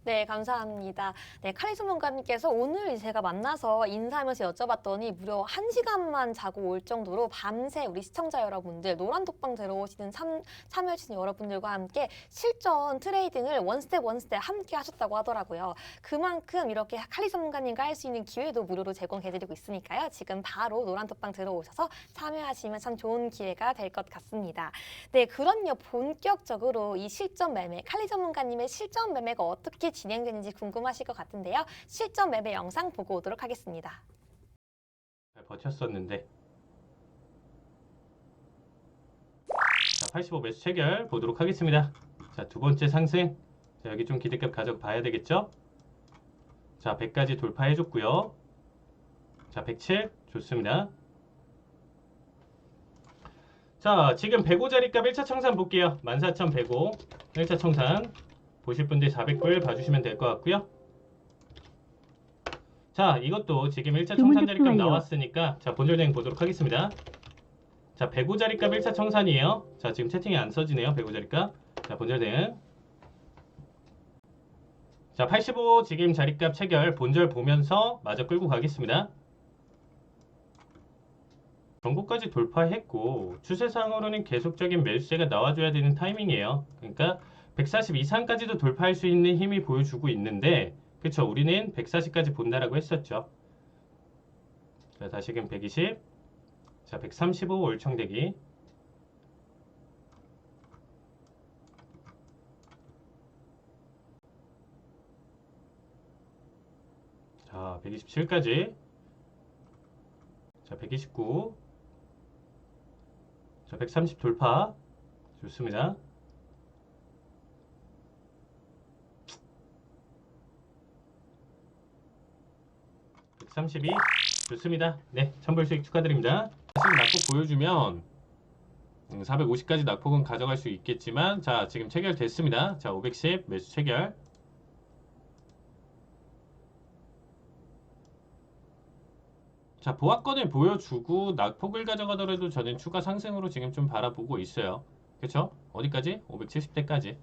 네, 감사합니다. 네, 칼리 전문가님께서 오늘 제가 만나서 인사하면서 여쭤봤더니 무려 1시간만 자고 올 정도로 밤새 우리 시청자 여러분들, 노란톡방 들어오시는 참여해주신 여러분들과 함께 실전 트레이딩을 원스텝 함께 하셨다고 하더라고요. 그만큼 이렇게 칼리 전문가님과 할 수 있는 기회도 무료로 제공해드리고 있으니까요. 지금 바로 노란톡방 들어오셔서 참여하시면 참 좋은 기회가 될 것 같습니다. 네, 그럼요. 본격적으로 이 실전 매매, 칼리 전문가님의 실전 매매가 어떻게 진행되는지 궁금하실 것 같은데요. 실전 매매 영상 보고 오도록 하겠습니다. 잘 버텼었는데 자, 85 매수 체결 보도록 하겠습니다. 자, 두 번째 상승. 자, 여기 좀 기대값 가져봐야 되겠죠? 자, 100까지 돌파해줬고요. 자, 107 좋습니다. 자, 지금 105 자리값 1차 청산 볼게요. 14,105 1차 청산 보실 분들 400불 봐주시면 될 것 같고요. 자, 이것도 지금 1차 청산 자리값 나왔으니까 자, 본절 대응 보도록 하겠습니다. 자, 105 자리값 1차 청산이에요. 자, 지금 채팅이 안 써지네요. 105 자리값. 자, 본절 대응. 자, 85 지금 자리값 체결 본절 보면서 마저 끌고 가겠습니다. 정고까지 돌파했고 추세상으로는 계속적인 매수세가 나와줘야 되는 타이밍이에요. 그러니까 140 이상까지도 돌파할 수 있는 힘이 보여주고 있는데 그쵸, 우리는 140까지 본다라고 했었죠. 자, 다시금 120. 자, 135 올청대기. 자, 127까지. 자, 129. 자, 130 돌파. 좋습니다. (132) 좋습니다. 네, 천불 수익 축하드립니다. 다시 낙폭 보여주면 450까지 낙폭은 가져갈 수 있겠지만 자, 지금 체결됐습니다. 자, 510 매수 체결. 자, 보합권을 보여주고 낙폭을 가져가더라도 저는 추가 상승으로 지금 좀 바라보고 있어요. 그쵸? 어디까지? 570대까지.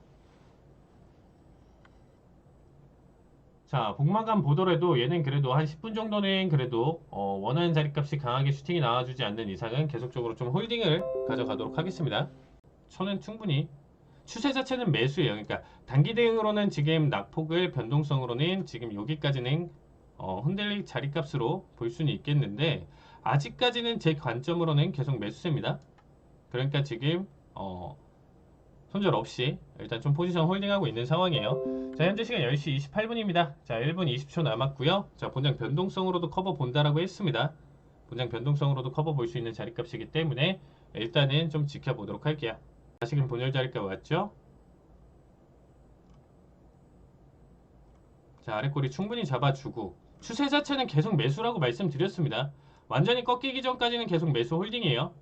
자, 복마감 보더라도 얘는 그래도 한 10분 정도는 그래도 원하는 자리값이 강하게 슈팅이 나와주지 않는 이상은 계속적으로 좀 홀딩을 가져가도록 하겠습니다. 저는 충분히 추세 자체는 매수예요. 그러니까 단기 대응으로는 지금 낙폭을 변동성으로는 지금 여기까지는 흔들릴 자리값으로 볼 수는 있겠는데 아직까지는 제 관점으로는 계속 매수세입니다. 그러니까 지금 손절 없이 일단 좀 포지션 홀딩하고 있는 상황이에요. 자, 현재 시간 10시 28분입니다. 자, 1분 20초 남았고요. 자, 본장 변동성으로도 커버 본다라고 했습니다. 본장 변동성으로도 커버 볼 수 있는 자리값이기 때문에 일단은 좀 지켜보도록 할게요. 다시금 본열 자리값 왔죠? 자, 아래꼬리 충분히 잡아주고 추세 자체는 계속 매수라고 말씀드렸습니다. 완전히 꺾이기 전까지는 계속 매수 홀딩이에요.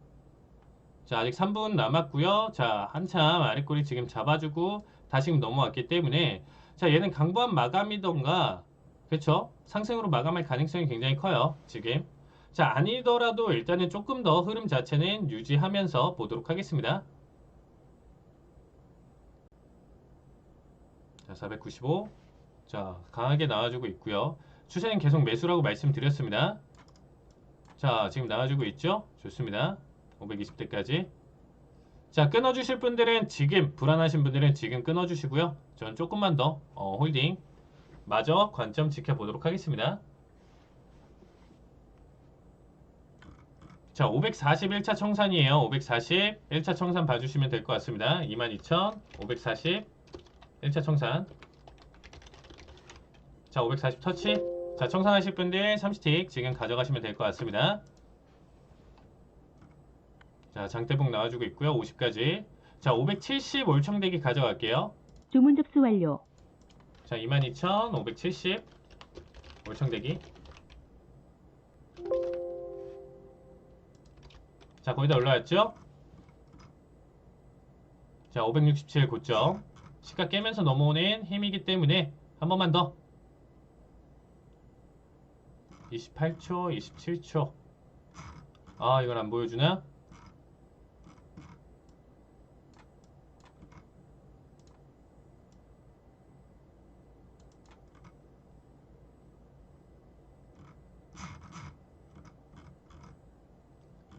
자, 아직 3분 남았고요. 자, 한참 아래꼬리 지금 잡아주고 다시금 넘어왔기 때문에 자, 얘는 강보한 마감이던가 그쵸? 상승으로 마감할 가능성이 굉장히 커요. 지금. 자, 아니더라도 일단은 조금 더 흐름 자체는 유지하면서 보도록 하겠습니다. 자, 495. 자, 강하게 나와주고 있고요. 추세는 계속 매수라고 말씀드렸습니다. 자, 지금 나와주고 있죠? 좋습니다. 520대까지. 자, 끊어주실 분들은 지금 불안하신 분들은 지금 끊어주시고요. 전 조금만 더 홀딩 마저 관점 지켜보도록 하겠습니다. 자, 541차 청산이에요. 540 1차 청산 봐주시면 될 것 같습니다. 22,000 540 1차 청산. 자, 540 터치. 자, 청산하실 분들 3스틱 지금 가져가시면 될 것 같습니다. 자, 장대봉 나와주고 있고요. 50까지. 자, 570 올청대기 가져갈게요. 주문 접수 완료. 자, 22,000 570 올청대기. 자, 거의 다 올라왔죠? 자, 567 고점. 시가 깨면서 넘어오는 힘이기 때문에 한 번만 더. 28초, 27초. 아, 이건 안 보여주나?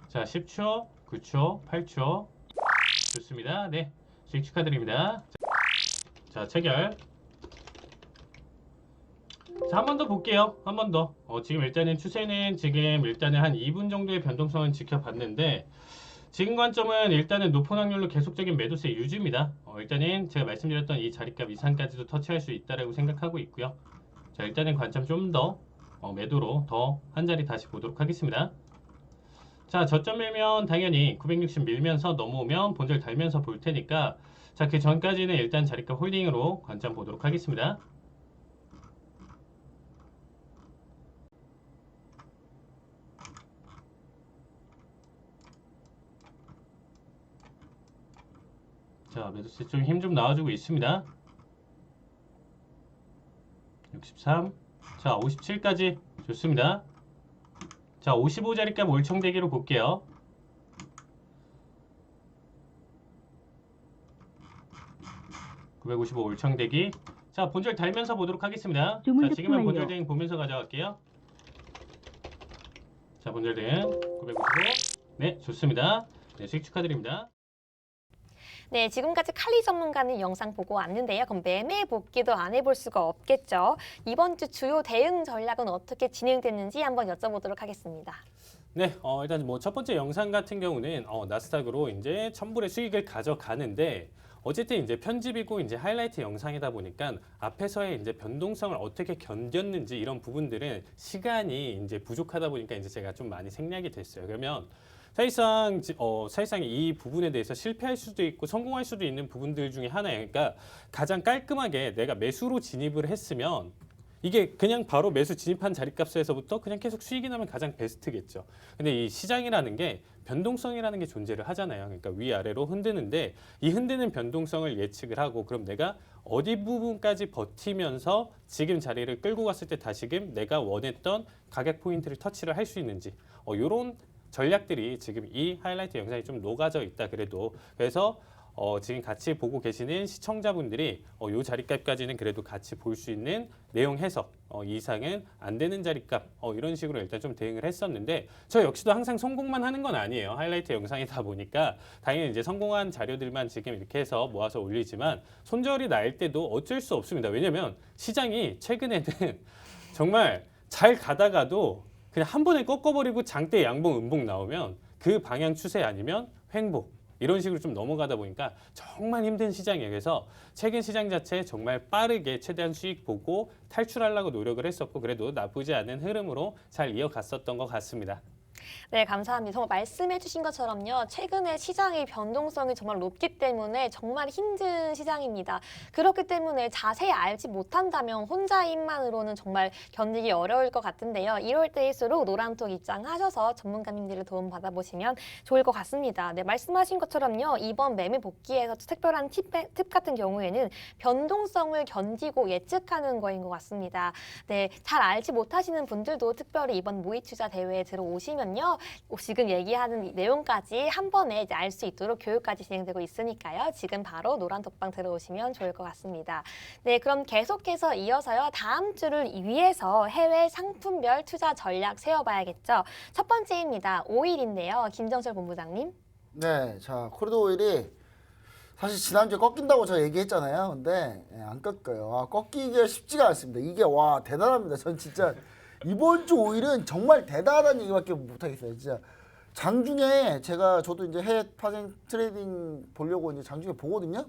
자, 10초, 9초, 8초. 좋습니다. 네, 수익 축하드립니다. 자, 체결. 자, 한 번 더 볼게요. 한 번 더. 지금 일단은 추세는 지금 일단은 한 2분 정도의 변동성은 지켜봤는데 지금 관점은 일단은 높은 확률로 계속적인 매도세 유지입니다. 일단은 제가 말씀드렸던 이 자리값 이상까지도 터치할 수 있다라고 생각하고 있고요. 자, 일단은 관점 좀 더 매도로 더 한 자리 다시 보도록 하겠습니다. 자, 저점 밀면 당연히 960 밀면서 넘어오면 본절 달면서 볼 테니까 자, 그 전까지는 일단 자리값 홀딩으로 관점 보도록 하겠습니다. 자, 매도세 좀 힘 좀 나와주고 있습니다. 63. 자, 57까지 좋습니다. 자, 55자리값 올청대기로 볼게요. 955 올청대기. 자, 본절 달면서 보도록 하겠습니다. 자, 지금은 본절 등 보면서 가져갈게요. 자, 본절 등 955. 네, 좋습니다. 네, 수익 축하드립니다. 네, 지금까지 칼리 전문가님 영상 보고 왔는데요. 그럼 매매 복귀도 안 해볼 수가 없겠죠. 이번 주 주요 대응 전략은 어떻게 진행됐는지 한번 여쭤보도록 하겠습니다. 네, 일단 뭐 첫 번째 영상 같은 경우는 나스닥으로 이제 1000불의 수익을 가져가는데 어쨌든 이제 편집이고 이제 하이라이트 영상이다 보니까 앞에서의 이제 변동성을 어떻게 견뎠는지 이런 부분들은 시간이 이제 부족하다 보니까 이제 제가 좀 많이 생략이 됐어요. 그러면 사실상 이 부분에 대해서 실패할 수도 있고 성공할 수도 있는 부분들 중에 하나예요. 그러니까 가장 깔끔하게 내가 매수로 진입을 했으면 이게 그냥 바로 매수 진입한 자리값에서부터 그냥 계속 수익이 나면 가장 베스트겠죠. 근데 이 시장이라는 게 변동성이라는 게 존재를 하잖아요. 그러니까 위아래로 흔드는데 이 흔드는 변동성을 예측을 하고 그럼 내가 어디 부분까지 버티면서 지금 자리를 끌고 갔을 때 다시금 내가 원했던 가격 포인트를 터치를 할 수 있는지 이런 전략들이 지금 이 하이라이트 영상에 좀 녹아져 있다 그래도 그래서 지금 같이 보고 계시는 시청자분들이 이 자리값까지는 그래도 같이 볼 수 있는 내용 해석 이상은 안 되는 자리값 이런 식으로 일단 좀 대응을 했었는데 저 역시도 항상 성공만 하는 건 아니에요. 하이라이트 영상이다 보니까 당연히 이제 성공한 자료들만 지금 이렇게 해서 모아서 올리지만 손절이 날 때도 어쩔 수 없습니다. 왜냐면 시장이 최근에는 정말 잘 가다가도 그냥 한 번에 꺾어버리고 장대 양봉 음봉 나오면 그 방향 추세 아니면 횡보 이런 식으로 좀 넘어가다 보니까 정말 힘든 시장이에요. 그래서 최근 시장 자체 정말 빠르게 최대한 수익 보고 탈출하려고 노력을 했었고 그래도 나쁘지 않은 흐름으로 잘 이어갔었던 것 같습니다. 네, 감사합니다. 정말 말씀해 주신 것처럼요. 최근에 시장의 변동성이 정말 높기 때문에 정말 힘든 시장입니다. 그렇기 때문에 자세히 알지 못한다면 혼자인만으로는 정말 견디기 어려울 것 같은데요. 이럴 때일수록 노란톡 입장하셔서 전문가님들의 도움 받아보시면 좋을 것 같습니다. 네, 말씀하신 것처럼요. 이번 매매 복귀에서 특별한 팁 같은 경우에는 변동성을 견디고 예측하는 거인 것 같습니다. 네, 잘 알지 못하시는 분들도 특별히 이번 모의투자 대회에 들어오시면요. 지금 얘기하는 내용까지 한 번에 이제 알 수 있도록 교육까지 진행되고 있으니까요. 지금 바로 노란톡방 들어오시면 좋을 것 같습니다. 네, 그럼 계속해서 이어서요. 다음 주를 위해서 해외 상품별 투자 전략 세워봐야겠죠. 첫 번째입니다. 오일인데요. 김정철 본부장님. 네, 자 코리도 오일이 사실 지난주에 꺾인다고 제가 얘기했잖아요. 근데 안 꺾여요. 꺾이기가 쉽지가 않습니다. 이게 와 대단합니다. 전 진짜 이번 주 오일은 정말 대단하다는 얘기밖에 못하겠어요. 진짜 장중에 저도 이제 해외 파생 트레이딩 보려고 이제 장중에 보거든요.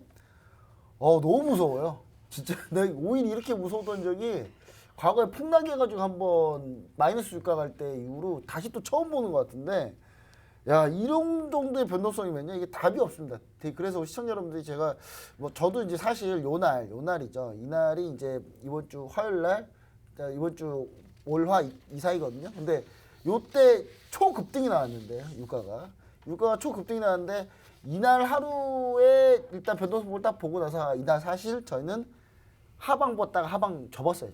너무 무서워요. 진짜 내가 오일이 이렇게 무서웠던 적이 과거에 폭락해 가지고 한번 마이너스 주가 갈 때 이후로 다시 또 처음 보는 것 같은데 야 이런 정도의 변동성이면요 이게 답이 없습니다. 그래서 시청자 여러분들이 제가 저도 이제 사실 요날이죠. 이날이 이제 이번 주 화요일 날 이번 주 월화 이사이거든요. 근데 요때 초급등이 나왔는데요. 유가가 초급등이 나왔는데 이날 하루에 일단 변동성을 딱 보고 나서 이날 사실 저희는 하방 봤다가 하방 접었어요.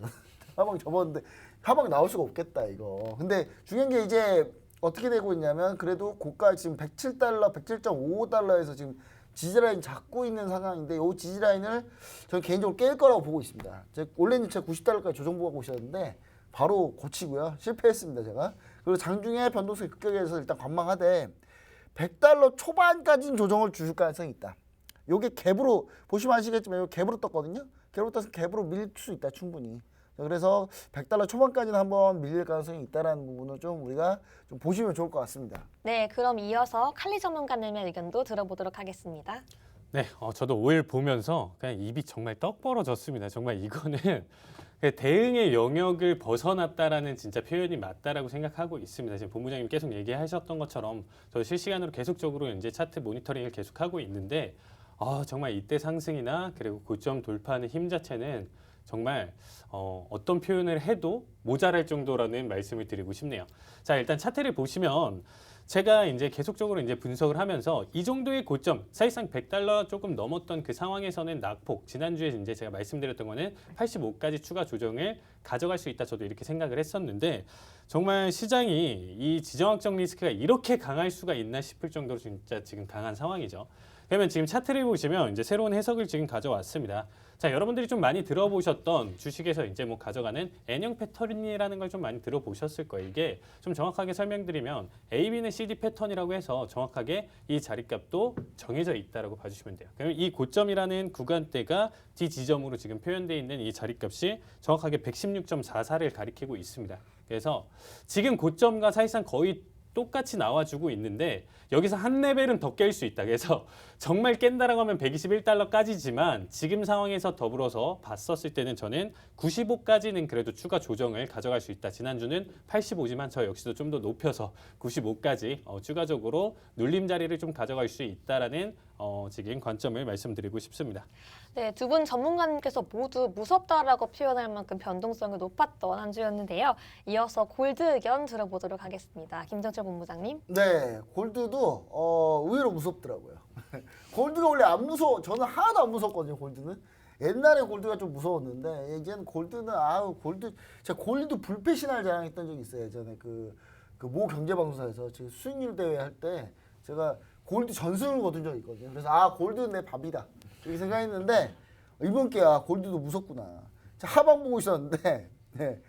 하방 접었는데 하방 나올 수가 없겠다 이거. 근데 중요한 게 이제 어떻게 되고 있냐면 그래도 고가 지금 107달러, 107.55달러에서 지금 지지라인 잡고 있는 상황인데 이 지지라인을 저는 개인적으로 깰 거라고 보고 있습니다. 원래는 제가 90달러까지 조정보고 있었는데 바로 고치고요. 실패했습니다, 제가. 그리고 장중에 변동성이 급격해서 일단 관망하되 100달러 초반까지는 조정을 줄 가능성이 있다. 요게 갭으로 보시면 아시겠지만 요 갭으로 떴거든요. 갭으로 떠서 갭으로 밀 수 있다, 충분히. 그래서 100달러 초반까지는 한번 밀릴 가능성이 있다라는 부분을 좀 우리가 좀 보시면 좋을 것 같습니다. 네, 그럼 이어서 칼리 전문가님의 의견도 들어보도록 하겠습니다. 네, 저도 오일 보면서 그냥 입이 정말 떡 벌어졌습니다. 정말 이거는 대응의 영역을 벗어났다라는 진짜 표현이 맞다라고 생각하고 있습니다. 지금 본부장님 계속 얘기하셨던 것처럼 저 실시간으로 계속적으로 이제 차트 모니터링을 계속하고 있는데 정말 이때 상승이나 그리고 고점 돌파하는 힘 자체는 정말 어떤 표현을 해도 모자랄 정도라는 말씀을 드리고 싶네요. 자, 일단 차트를 보시면 제가 이제 계속적으로 이제 분석을 하면서 이 정도의 고점, 사실상 100달러 조금 넘었던 그 상황에서는 낙폭, 지난주에 이제 제가 말씀드렸던 거는 85까지 추가 조정을 가져갈 수 있다. 저도 이렇게 생각을 했었는데 정말 시장이 이 지정학적 리스크가 이렇게 강할 수가 있나 싶을 정도로 진짜 지금 강한 상황이죠. 그러면 지금 차트를 보시면 이제 새로운 해석을 지금 가져왔습니다. 자, 여러분들이 좀 많이 들어보셨던 주식에서 이제 뭐 가져가는 N형 패턴이라는 걸 좀 많이 들어보셨을 거예요. 이게 좀 정확하게 설명드리면 AB는 CD 패턴이라고 해서 정확하게 이 자리값도 정해져 있다라고 봐주시면 돼요. 그러면 이 고점이라는 구간대가 D 지점으로 지금 표현되어 있는 이 자리값이 정확하게 116.44를 가리키고 있습니다. 그래서 지금 고점과 사실상 거의 똑같이 나와주고 있는데 여기서 한 레벨은 더 깰 수 있다. 그래서 정말 깬다라고 하면 121달러까지지만 지금 상황에서 더불어서 봤었을 때는 저는 95까지는 그래도 추가 조정을 가져갈 수 있다. 지난주는 85지만 저 역시도 좀 더 높여서 95까지 추가적으로 눌림 자리를 좀 가져갈 수 있다라는 지금 관점을 말씀드리고 싶습니다. 네, 두 분 전문가님께서 모두 무섭다라고 표현할 만큼 변동성이 높았던 한 주였는데요. 이어서 골드 의견 들어보도록 하겠습니다. 김정철 본부장님. 네, 골드도 의외로 무섭더라고요. 골드가 원래 안 무서워. 저는 하나도 안 무섭거든요. 골드는. 옛날에 골드가 좀 무서웠는데 이제는 골드는 제가 골드 불패신할 자랑했던 적이 있어요. 예전에 그 모 경제방송사에서 제 수익률 대회 할 때 제가 골드 전승을 거둔 적이 있거든요. 그래서 골드는 내 밥이다 이렇게 생각했는데 이번 게 골드도 무섭구나. 제가 하방 보고 있었는데 네,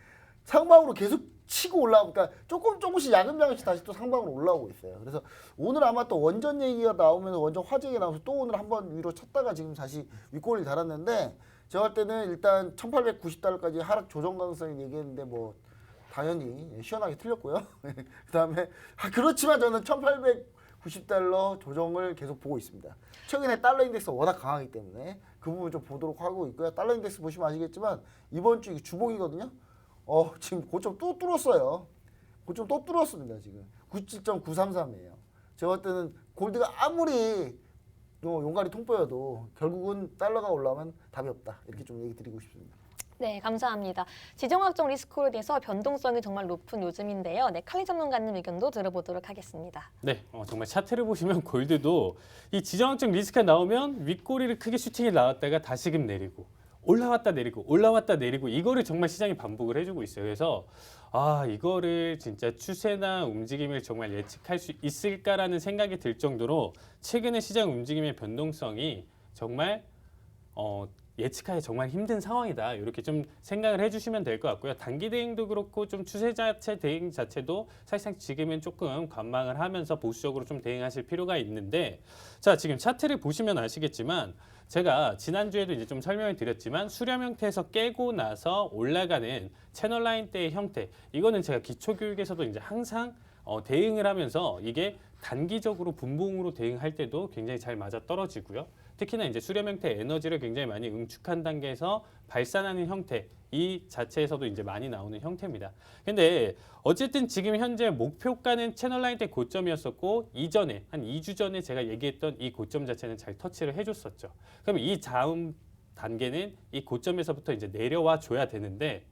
상방으로 계속 치고 올라오고, 그러니까 조금씩 야금야금씩 다시 또 상방으로 올라오고 있어요. 그래서 오늘 아마 또 원전 얘기가 나오면서 원전 화재 얘기가 나오면서 또 오늘 한번 위로 쳤다가 지금 다시 윗골을 달았는데 제가 할 때는 일단 1890달러까지 하락 조정 가능성이 얘기했는데 뭐 당연히 시원하게 틀렸고요. 그다음에 그렇지만 저는 1890달러 조정을 계속 보고 있습니다. 최근에 달러 인덱스가 워낙 강하기 때문에 그 부분 좀 보도록 하고 있고요. 달러 인덱스 보시면 아시겠지만 이번 주 주봉이거든요. 지금 고점 또 뚫었어요. 고점 또 뚫었습니다. 지금 97.933이에요. 제가 볼 때는 골드가 아무리 용가리 통보여도 결국은 달러가 올라오면 답이 없다. 이렇게 좀 얘기 드리고 싶습니다. 네, 감사합니다. 지정학적 리스크로 대해서 변동성이 정말 높은 요즘인데요. 네, 칼리 전문가님 의견도 들어보도록 하겠습니다. 네, 정말 차트를 보시면 골드도 이 지정학적 리스크가 나오면 윗꼬리를 크게 슈팅이 나왔다가 다시금 내리고 올라왔다 내리고 올라왔다 내리고 이거를 정말 시장이 반복을 해주고 있어요. 그래서 이거를 진짜 추세나 움직임을 정말 예측할 수 있을까라는 생각이 들 정도로 최근의 시장 움직임의 변동성이 정말 예측하기 정말 힘든 상황이다. 이렇게 좀 생각을 해주시면 될 것 같고요. 단기 대응도 그렇고 좀 추세 자체 대응 자체도 사실상 지금은 조금 관망을 하면서 보수적으로 좀 대응하실 필요가 있는데 자, 지금 차트를 보시면 아시겠지만 제가 지난주에도 이제 좀 설명을 드렸지만 수렴 형태에서 깨고 나서 올라가는 채널 라인대의 형태 이거는 제가 기초교육에서도 이제 항상 대응을 하면서 이게 단기적으로 분봉으로 대응할 때도 굉장히 잘 맞아 떨어지고요. 특히나 이제 수렴 형태 에너지를 굉장히 많이 응축한 단계에서 발산하는 형태 이 자체에서도 이제 많이 나오는 형태입니다. 근데 어쨌든 지금 현재 목표가는 채널 라인 때 고점이었었고 이전에 한 2주 전에 제가 얘기했던 이 고점 자체는 잘 터치를 해줬었죠. 그럼 이 다음 단계는 이 고점에서부터 이제 내려와 줘야 되는데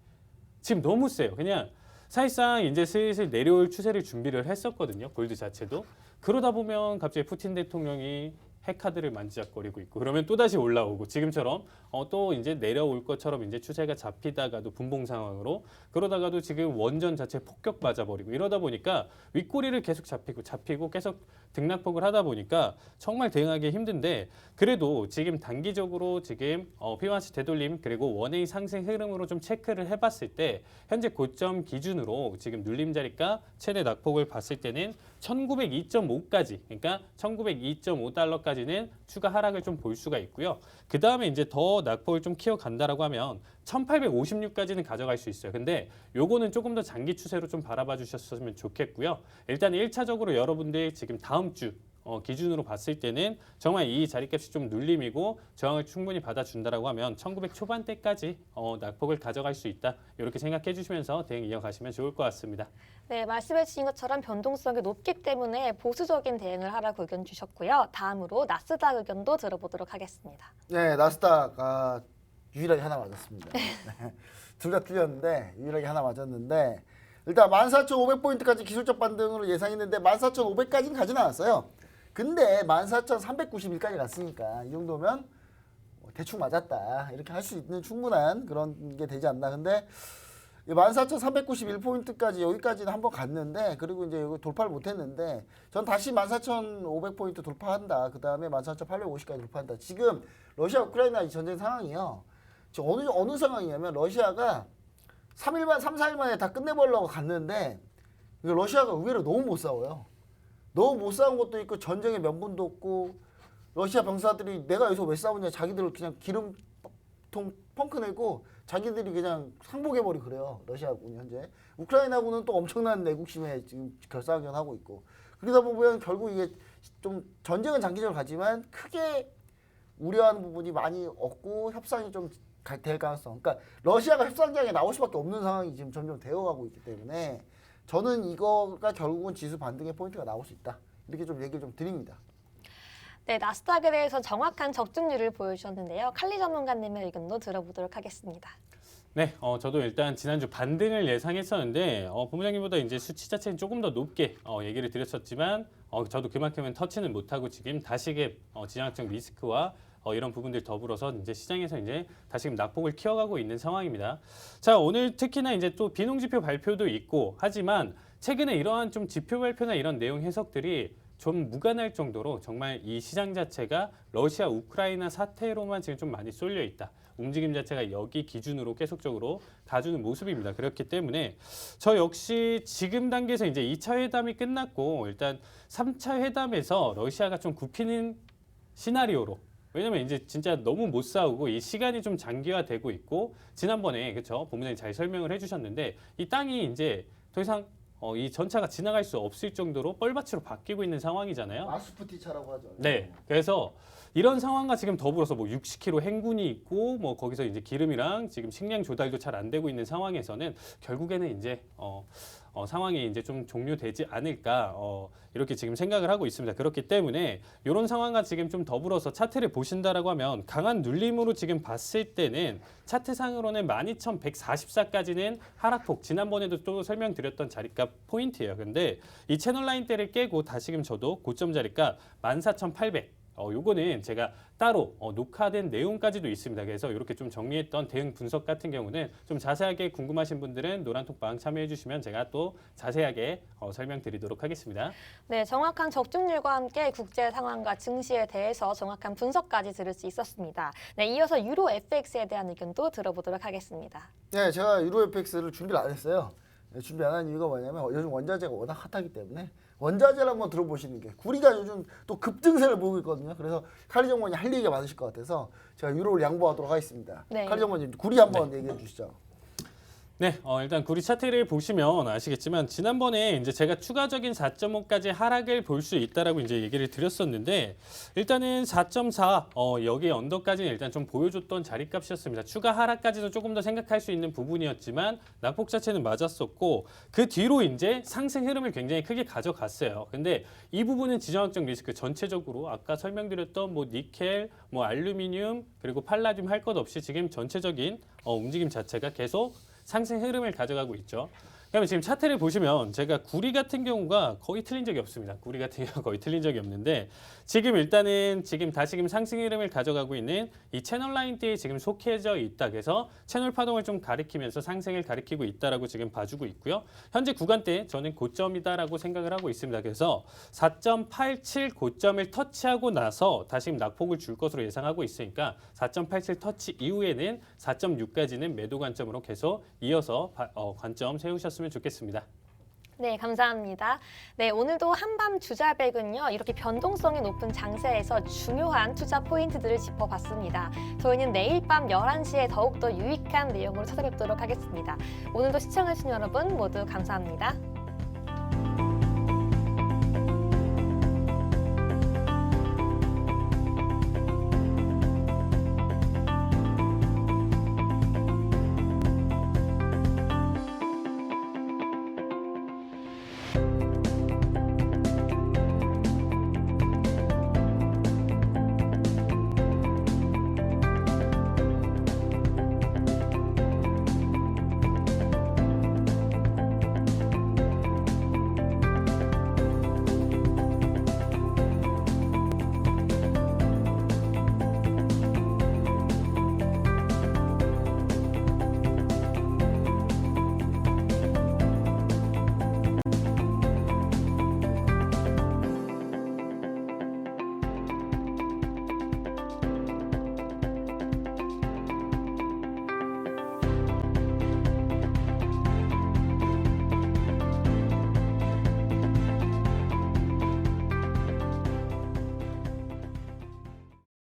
지금 너무 세요. 그냥 사실상 이제 슬슬 내려올 추세를 준비를 했었거든요. 골드 자체도. 그러다 보면 갑자기 푸틴 대통령이 핵카드를 만지작거리고 있고 그러면 또다시 올라오고 지금처럼 또 이제 내려올 것처럼 이제 추세가 잡히다가도 분봉 상황으로 그러다가도 지금 원전 자체 폭격 맞아버리고 이러다 보니까 윗꼬리를 계속 잡히고 계속 등락폭을 하다 보니까 정말 대응하기 힘든데 그래도 지금 단기적으로 지금 피보나치 되돌림 그리고 원웨이 상승 흐름으로 좀 체크를 해봤을 때 현재 고점 기준으로 지금 눌림 자리가 최대 낙폭을 봤을 때는 1902.5까지 그러니까 1902.5달러까지는 추가 하락을 좀 볼 수가 있고요. 그 다음에 이제 더 낙폭을 좀 키워간다라고 하면 1856까지는 가져갈 수 있어요. 근데 요거는 조금 더 장기 추세로 좀 바라봐 주셨으면 좋겠고요. 일단 1차적으로 여러분들 지금 다음 주 기준으로 봤을 때는 정말 이 자리값이 좀 눌림이고 저항을 충분히 받아준다라고 하면 1900 초반대까지 낙폭을 가져갈 수 있다. 이렇게 생각해 주시면서 대응 이어가시면 좋을 것 같습니다. 네, 말씀해 주신 것처럼 변동성이 높기 때문에 보수적인 대응을 하라고 의견 주셨고요. 다음으로 나스닥 의견도 들어보도록 하겠습니다. 네, 나스닥 유일하게 하나 맞았습니다. 네. 둘 다 틀렸는데 유일하게 하나 맞았는데 일단 14,500포인트까지 기술적 반등으로 예상했는데 14,500까지는 가진 않았어요. 근데 14,391까지 갔으니까 이 정도면 대충 맞았다. 이렇게 할 수 있는 충분한 그런 게 되지 않나. 근데 14,391포인트까지 여기까지는 한번 갔는데 그리고 이제 여기 돌파를 못했는데 전 다시 14,500포인트 돌파한다. 그 다음에 14,850까지 돌파한다. 지금 러시아 우크라이나 전쟁 상황이요. 지금 어느 상황이냐면 러시아가 3, 4일 만에 다 끝내버리려고 갔는데 러시아가 의외로 너무 못 싸워요. 너무 못 싸운 것도 있고 전쟁의 명분도 없고 러시아 병사들이 내가 여기서 왜 싸우냐 자기들 그냥 기름통 펑크 내고 자기들이 그냥 상복해버리고 그래요. 러시아군이 현재. 우크라이나군은 또 엄청난 내국심에 지금 결사항전하고 있고 그러다 보면 결국 이게 좀 전쟁은 장기적으로 가지만 크게 우려하는 부분이 많이 없고 협상이 좀 될 가능성. 그러니까 러시아가 협상장에 나올 수밖에 없는 상황이 지금 점점 되어가고 있기 때문에 저는 이거가 결국은 지수 반등의 포인트가 나올 수 있다. 이렇게 좀 얘기를 좀 드립니다. 네, 나스닥에 대해서 정확한 적중률을 보여주셨는데요. 칼리 전문가님의 의견도 들어보도록 하겠습니다. 네, 저도 일단 지난주 반등을 예상했었는데 본부장님보다 이제 수치 자체는 조금 더 높게 얘기를 드렸었지만 저도 그만큼은 터치는 못하고 지금 다시금 지정학적 리스크와 이런 부분들 더불어서 이제 시장에서 이제 다시금 낙폭을 키워가고 있는 상황입니다. 자, 오늘 특히나 이제 또 비농지표 발표도 있고 하지만 최근에 이러한 좀 지표 발표나 이런 내용 해석들이 좀 무관할 정도로 정말 이 시장 자체가 러시아 우크라이나 사태로만 지금 좀 많이 쏠려 있다. 움직임 자체가 여기 기준으로 계속적으로 가주는 모습입니다. 그렇기 때문에 저 역시 지금 단계에서 이제 2차 회담이 끝났고 일단 3차 회담에서 러시아가 좀 굽히는 시나리오로 왜냐면 이제 진짜 너무 못 싸우고 이 시간이 좀 장기화되고 있고 지난번에 그렇죠 본부장님 잘 설명을 해주셨는데 이 땅이 이제 더 이상 이 전차가 지나갈 수 없을 정도로 뻘밭으로 바뀌고 있는 상황이잖아요. 마스푸티차라고 하죠. 네, 그래서 이런 상황과 지금 더불어서 뭐 60km 행군이 있고 뭐 거기서 이제 기름이랑 지금 식량 조달도 잘 안 되고 있는 상황에서는 결국에는 이제 상황이 이제 좀 종료되지 않을까 이렇게 지금 생각을 하고 있습니다. 그렇기 때문에 이런 상황과 지금 좀 더불어서 차트를 보신다라고 하면 강한 눌림으로 지금 봤을 때는 차트상으로는 12,144까지는 하락폭 지난번에도 또 설명드렸던 자리값 포인트예요. 근데 이 채널 라인대를 깨고 다시금 저도 고점 자리값 14,800 요거는 제가 따로 녹화된 내용까지도 있습니다. 그래서 이렇게 좀 정리했던 대응 분석 같은 경우는 좀 자세하게 궁금하신 분들은 노란톡방 참여해 주시면 제가 또 자세하게 설명드리도록 하겠습니다. 네, 정확한 적중률과 함께 국제 상황과 증시에 대해서 정확한 분석까지 들을 수 있었습니다. 네, 이어서 유로 FX에 대한 의견도 들어보도록 하겠습니다. 네, 제가 유로 FX를 준비를 안 했어요. 준비 안 한 이유가 뭐냐면 요즘 원자재가 워낙 핫하기 때문에 원자재를 한번 들어보시는 게 구리가 요즘 또 급등세를 보이고 있거든요. 그래서 칼리 정원이 할 얘기가 많으실 것 같아서 제가 유로를 양보하도록 하겠습니다. 네. 칼리 정원님 구리 한번 얘기해 주시죠. 네, 일단 구리 차트를 보시면 아시겠지만 지난번에 이제 제가 추가적인 4.5까지 하락을 볼 수 있다라고 이제 얘기를 드렸었는데 일단은 4.4 여기 언더까지는 일단 좀 보여줬던 자리값이었습니다. 추가 하락까지도 조금 더 생각할 수 있는 부분이었지만 낙폭 자체는 맞았었고 그 뒤로 이제 상승 흐름을 굉장히 크게 가져갔어요. 근데 이 부분은 지정학적 리스크 전체적으로 아까 설명드렸던 뭐 니켈, 뭐 알루미늄 그리고 팔라듐 할 것 없이 지금 전체적인 움직임 자체가 계속 상승 흐름을 가져가고 있죠. 그러면 지금 차트를 보시면 제가 구리 같은 경우가 거의 틀린 적이 없습니다. 구리 같은 경우가 거의 틀린 적이 없는데 지금 일단은 지금 다시금 상승 흐름을 가져가고 있는 이 채널 라인대에 지금 속해져 있다. 그래서 채널 파동을 좀 가리키면서 상승을 가리키고 있다라고 지금 봐주고 있고요. 현재 구간대 저는 고점이다라고 생각을 하고 있습니다. 그래서 4.87 고점을 터치하고 나서 다시금 낙폭을 줄 것으로 예상하고 있으니까 4.87 터치 이후에는 4.6까지는 매도 관점으로 계속 이어서 관점 세우셨으면 좋겠습니다. 네, 감사합니다. 네, 오늘도 한밤 주자백은요, 이렇게 변동성이 높은 장세에서 중요한 투자 포인트들을 짚어봤습니다. 저희는 내일 밤 11시에 더욱더 유익한 내용으로 찾아뵙도록 하겠습니다. 오늘도 시청해주신 여러분 모두 감사합니다.